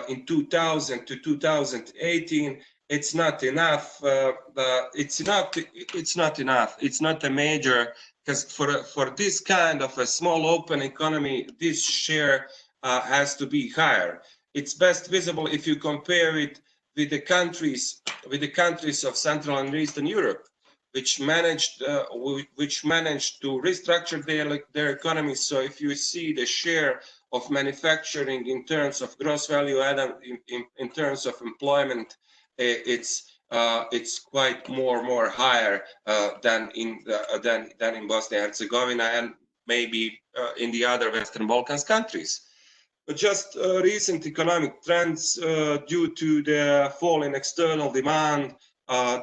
in 2000 to 2018, it's not enough. It's not enough. It's not a major, because for this kind of a small open economy, this share has to be higher. It's best visible if you compare it with the countries of Central and Eastern Europe, which managed to restructure their economies. So if you see the share of manufacturing in terms of gross value added, in terms of employment, it's quite more higher than in Bosnia and Herzegovina and maybe in the other Western Balkans countries. But just recent economic trends due to the fall in external demand.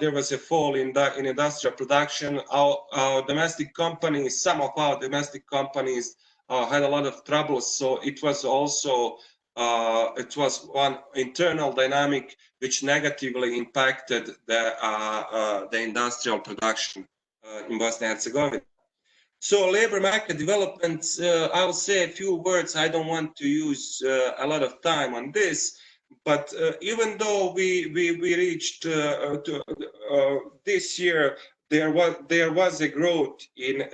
There was a fall in industrial production. Our domestic companies, some of our domestic companies had a lot of troubles. So it was also one internal dynamic which negatively impacted the industrial production in Bosnia and Herzegovina. So labor market developments, I will say a few words. I don't want to use a lot of time on this, but even though we reached this year, there was a growth in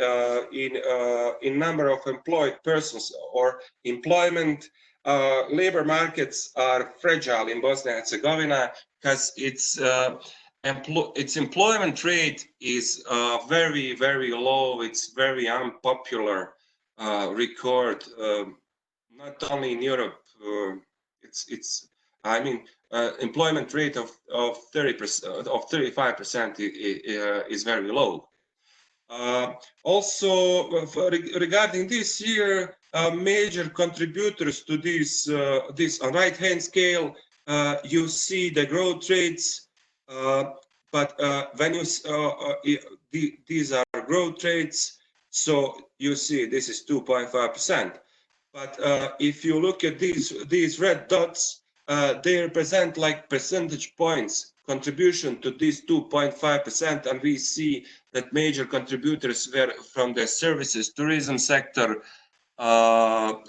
number of employed persons or employment. Labor markets are fragile in Bosnia and Herzegovina because its employment rate is very low. It's very unpopular record, not only in Europe. Employment rate of 30% of 35% is very low. Also, regarding this year, major contributors to this on right-hand scale, you see the growth rates. But when you these are growth rates, so you see this is 2.5%. But if you look at these red dots, they represent like percentage points contribution to this 2.5%, and we see that major contributors were from the services, tourism sector,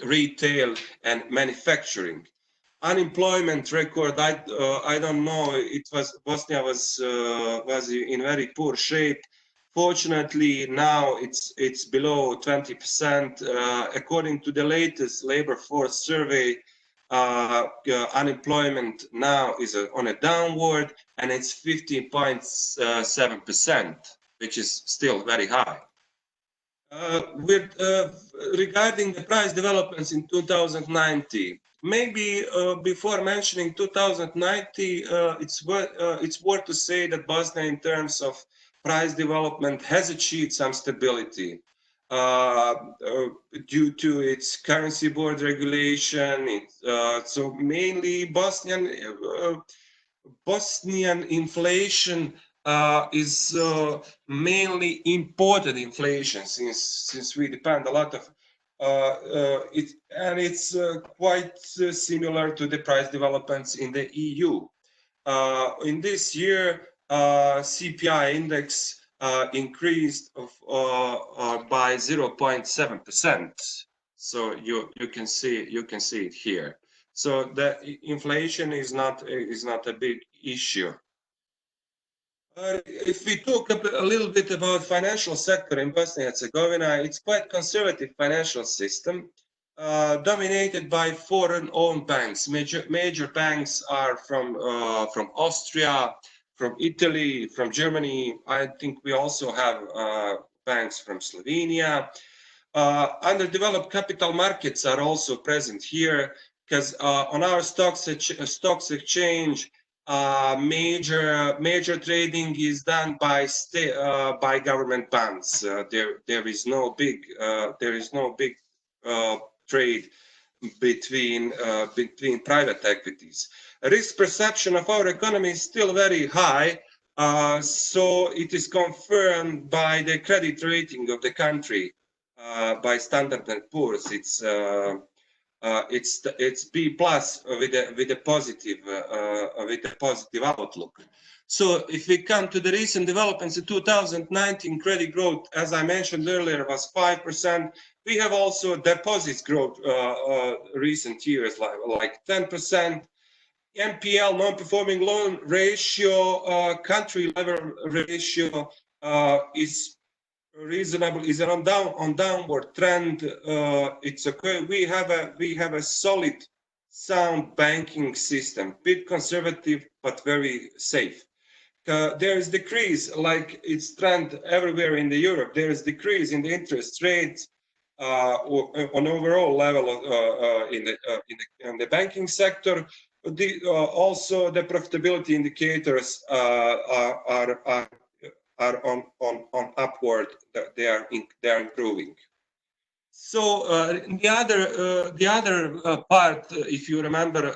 retail, and manufacturing. Unemployment record, I don't know. It was Bosnia was in very poor shape. Fortunately, now it's below 20%. According to the latest labor force survey, unemployment now is on a downward, and it's 15.7%, which is still very high. Regarding the price developments in 2019, maybe before mentioning 2090, it's worth to say that Bosnia, in terms of price development, has achieved some stability. due to its currency board regulation. So mainly Bosnian inflation is mainly imported inflation, since we depend a lot of it's quite similar to the price developments in the EU. In this year, CPI index increased by 0.7%. So you can see it here. So the inflation is not a big issue. If we talk a little bit about financial sector in Bosnia and Herzegovina, it's quite conservative financial system dominated by foreign-owned banks. Major banks are from Austria, from Italy, from Germany. I think we also have banks from Slovenia. Underdeveloped capital markets are also present here, because on our stocks exchange, major trading is done by government bonds. There is no big trade between private equities. Risk perception of our economy is still very high, so it is confirmed by the credit rating of the country by Standard & Poor's. It's B plus with a positive outlook. So if we come to the recent developments in 2019, credit growth, as I mentioned earlier, was 5%. We have also deposits growth recent years, like 10%. NPL, non-performing loan ratio, country level ratio is reasonable, is on downward trend. It's okay. We have a solid, sound banking system, bit conservative but very safe. There is decrease, like it's trend everywhere in the Europe. There is decrease in the interest rates on overall level in the banking sector. Also the profitability indicators are on upward. They are improving. So the other part, if you remember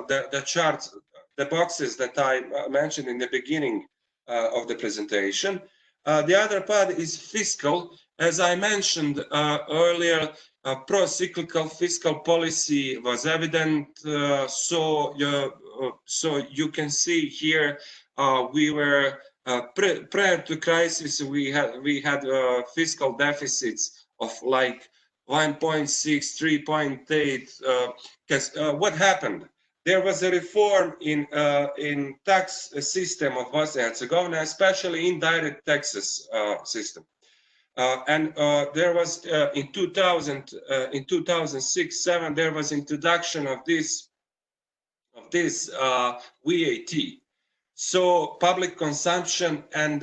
the charts, the boxes that I mentioned in the beginning of the presentation, the other part is fiscal. As I mentioned earlier, pro-cyclical fiscal policy was evident. So you can see here we were prior to crisis, we had fiscal deficits of like 1.6, 3.8. Because what happened? There was a reform in tax system of Bosnia and Herzegovina, especially indirect taxes system. And there was in 2006-7 there was introduction of this VAT. So public consumption and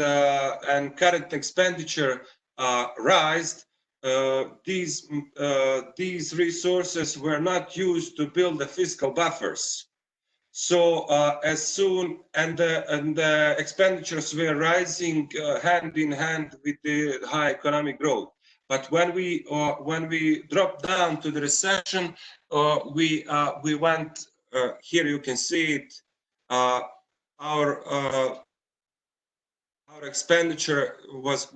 current expenditure rised. These resources were not used to build the fiscal buffers. So as soon and the expenditures were rising hand in hand with the high economic growth. But when we dropped down to the recession, we went here. You can see it. Our expenditure was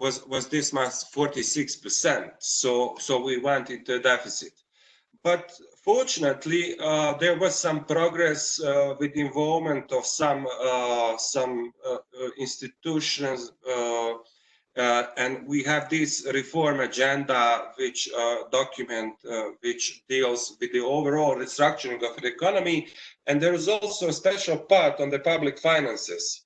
this month 46%. So we went into a deficit. But fortunately, there was some progress with the involvement of some institutions, and we have this reform agenda, which which deals with the overall restructuring of the economy, and there is also a special part on the public finances.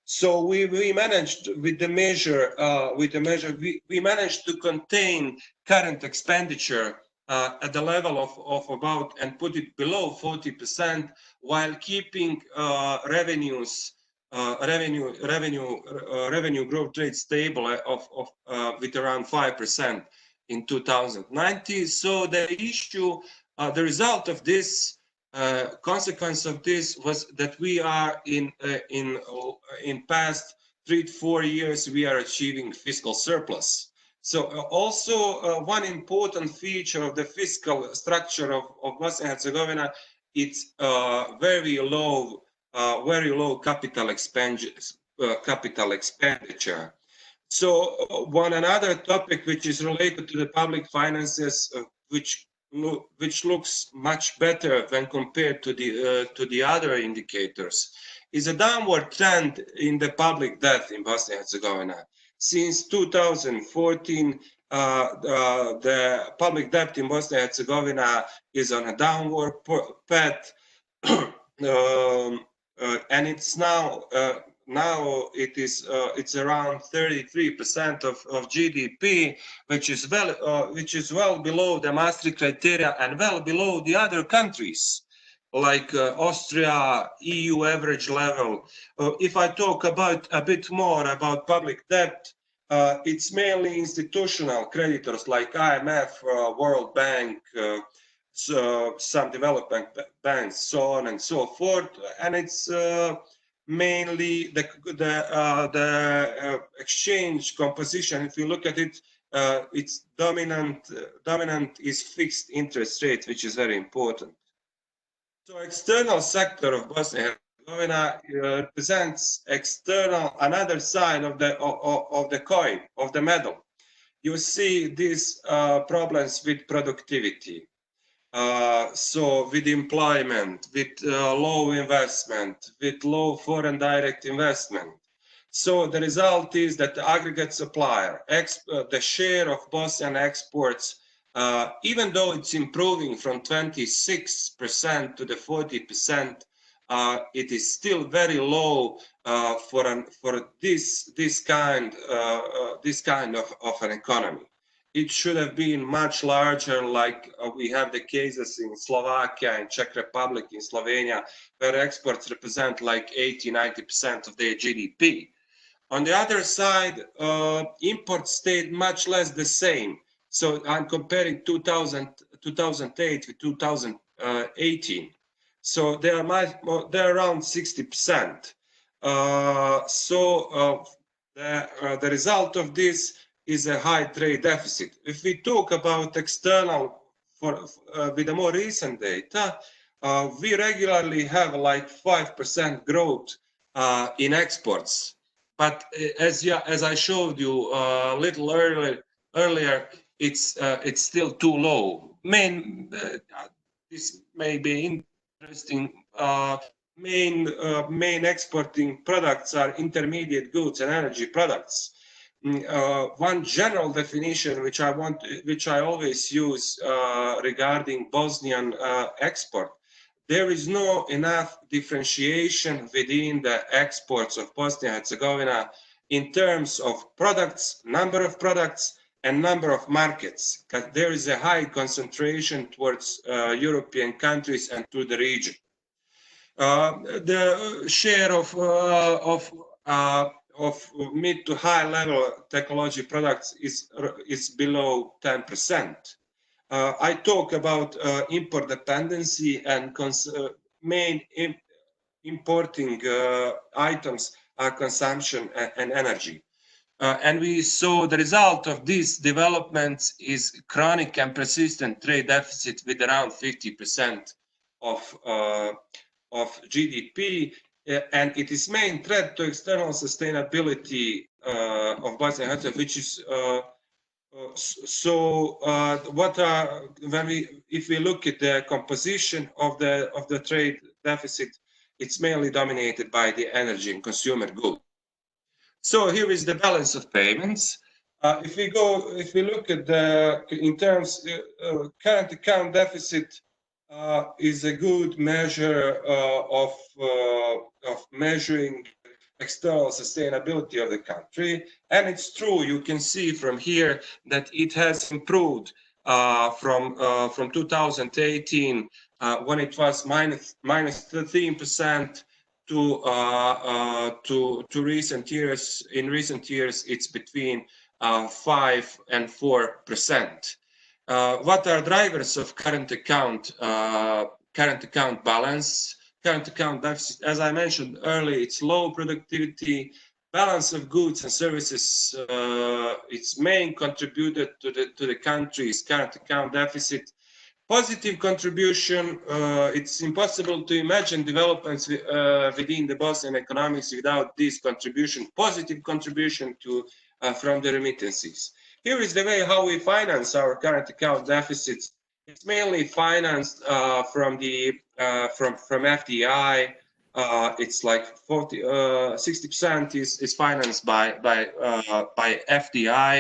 So we managed with the measure we managed to contain current expenditure at the level of about and put it below 40%, while keeping revenue growth rate stable with around 5% in 2019. So the issue, the result of this, consequence of this was that we are in past 3 to 4 years we are achieving fiscal surplus. So also one important feature of the fiscal structure of Bosnia and Herzegovina, it's very low capital expenditure. So one another topic which is related to the public finances, which looks much better when compared to the other indicators, is a downward trend in the public debt in Bosnia and Herzegovina. Since 2014, the public debt in Bosnia and Herzegovina is on a downward path, and it's now it's around 33% of GDP, which is well below the Maastricht criteria and well below the other countries like Austria, EU average level. If I talk about a bit more about public debt, it's mainly institutional creditors like IMF, World Bank, so some development banks, so on and so forth, and it's mainly the exchange composition. If you look at it, its dominant is fixed interest rate, which is very important. So external sector of Bosnia and Herzegovina represents another side of the coin, of the medal. You see these problems with productivity. So with employment, with low investment, with low foreign direct investment. So the result is that the aggregate supplier, the share of Bosnian exports, even though it's improving from 26% to the 40%, it is still very low for this kind of an economy. It should have been much larger, like we have the cases in Slovakia, in Czech Republic, in Slovenia, where exports represent like 80–90% of their GDP. On the other side, imports stayed much less the same. So I'm comparing 2008 with 2018. So they're around 60%. The result of this is a high trade deficit. If we talk about external, with the more recent data, we regularly have like 5% growth in exports. But as I showed you a little earlier, it's still too low. This may be interesting. Main exporting products are intermediate goods and energy products. One general definition which I always use regarding Bosnian export, there is no enough differentiation within the exports of Bosnia and Herzegovina in terms of products, number of products, and number of markets, because there is a high concentration towards European countries and to the region. The share of mid to high level technology products is below 10%. I talk about import dependency and main importing items are consumption and energy. And we saw the result of these developments is chronic and persistent trade deficit with around 50% of GDP, and it is main threat to external sustainability of Bosnia and Herzegovina, which is if we look at the composition of the trade deficit, it's mainly dominated by the energy and consumer goods. So here is the balance of payments. If we look at in terms current account deficit is a good measure of measuring external sustainability of the country, and it's true. You can see from here that it has improved from 2018 when it was minus 13% to recent years. In recent years, it's between 5 and 4%. What are drivers of current account balance? Current account deficit, as I mentioned earlier, it's low productivity, balance of goods and services, its main contributor to the country's current account deficit. Positive contribution, it's impossible to imagine developments within the Bosnian economics without this contribution, positive contribution to from the remittances. Here is the way how we finance our current account deficits. It's mainly financed from FDI. It's like 60% is financed by FDI,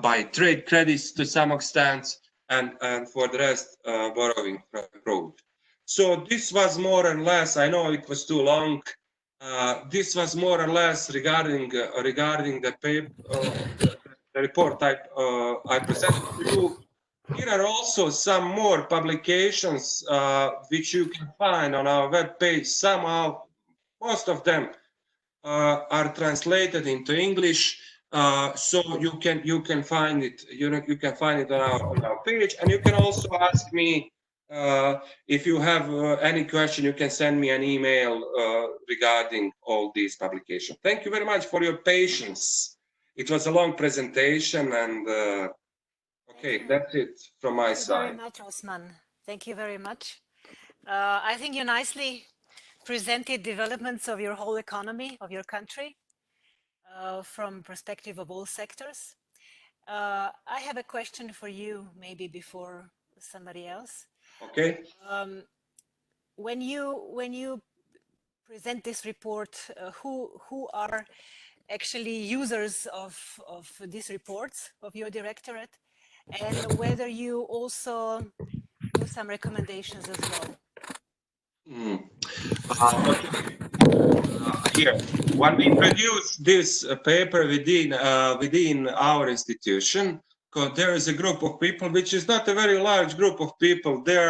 by trade credits to some extent, and for the rest, borrowing from abroad. So this was more or less, I know it was too long, this was more or less regarding the paper, the report I presented to you. Here are also some more publications which you can find on our webpage. Somehow, most of them are translated into English, so you can find it. You can find it on our page, and you can also ask me if you have any question. You can send me an email regarding all these publications. Thank you very much for your patience. It was a long presentation, and okay, that's it from my side. Thank you very much, Osman. Thank you very much. I think you nicely presented developments of your whole economy, of your country, from perspective of all sectors. I have a question for you, maybe before somebody else. Okay. When you present this report, who are actually users of these reports of your directorate, and whether you also do some recommendations as well? Here, when we produce this paper within our institution, because there is a group of people, which is not a very large group of people. There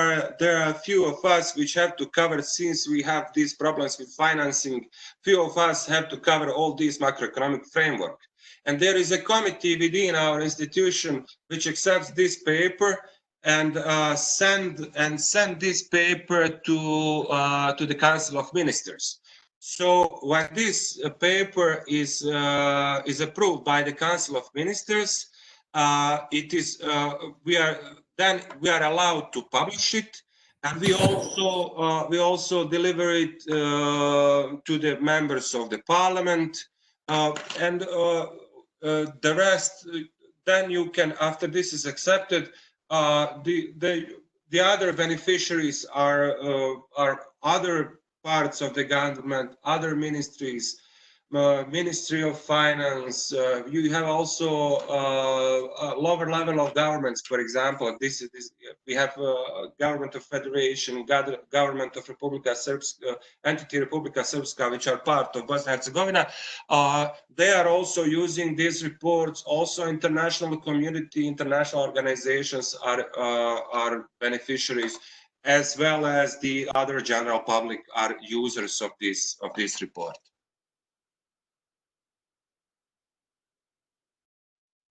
are a few of us which have to cover, since we have these problems with financing. Few of us have to cover all these macroeconomic framework, and there is a committee within our institution which accepts this paper and send this paper to the Council of Ministers. So when this paper is approved by the Council of Ministers, we are allowed to publish it, and we also deliver it to the members of the Parliament, and the rest. Then you can, after this is accepted, the other beneficiaries are other parts of the government, other ministries, Ministry of Finance. You have also a lower level of governments. For example, we have Government of Federation, Government of Republika Srpska, Entity Republika Srpska, which are part of Bosnia and Herzegovina. They are also using these reports. Also, international community, international organizations are beneficiaries, as well as the other general public are users of this report.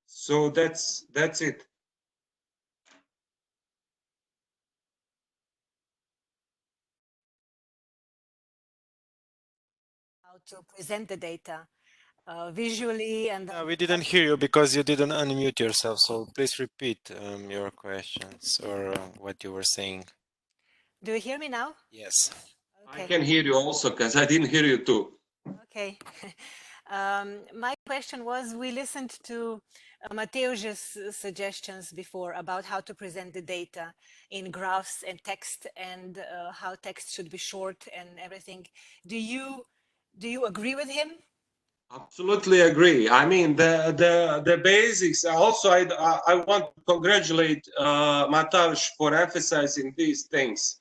So that's it. How to present the data visually, and we didn't hear you because you didn't unmute yourself. So please repeat your questions or what you were saying. Do you hear me now? Yes. Okay. I can hear you also, because I didn't hear you too. Okay. My question was, we listened to Mateusz's suggestions before about how to present the data in graphs and text, and how text should be short and everything. Do you agree with him? Absolutely agree. I mean, the basics. Also, I want to congratulate Mateusz for emphasizing these things.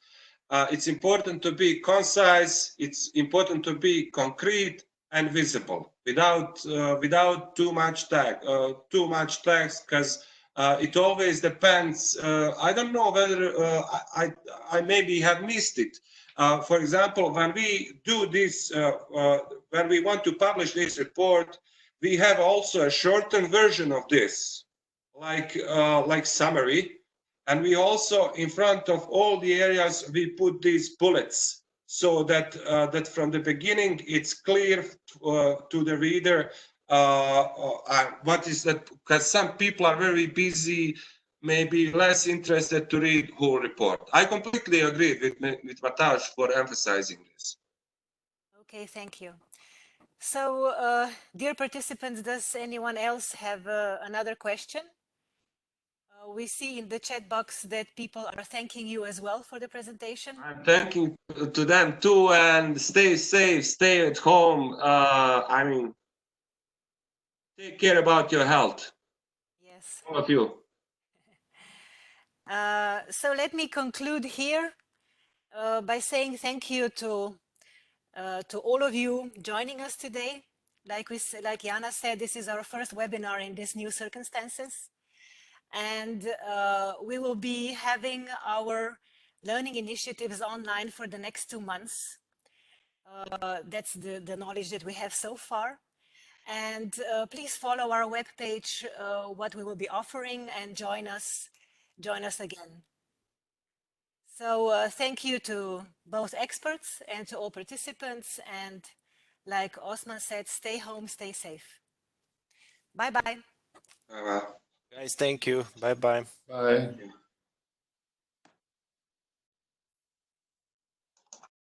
It's important to be concise. It's important to be concrete and visible, without too much text, because it always depends. I don't know whether I maybe have missed it. For example, when we do this, when we want to publish this report, we have also a shortened version of this, like summary. And we also, in front of all the areas, we put these bullets. so that that from the beginning it's clear to the reader what is that, because some people are very busy, maybe less interested to read whole report. I completely agree with Mateusz for emphasizing this. Okay, thank you. So, dear participants, does anyone else have another question? We see in the chat box that people are thanking you as well for the presentation. I'm thanking to them too, and stay safe, stay at home. I mean, take care about your health. Yes. All of you. So let me conclude here by saying thank you to all of you joining us today. Like Jana said, this is our first webinar in these new circumstances. And we will be having our learning initiatives online for the next 2 months. That's the knowledge that we have so far. And please follow our webpage, what we will be offering, and join us again. So thank you to both experts and to all participants. And like Osman said, stay home, stay safe. Bye-bye. Bye-bye. Guys, thank you. Bye-bye. Bye. Thank you.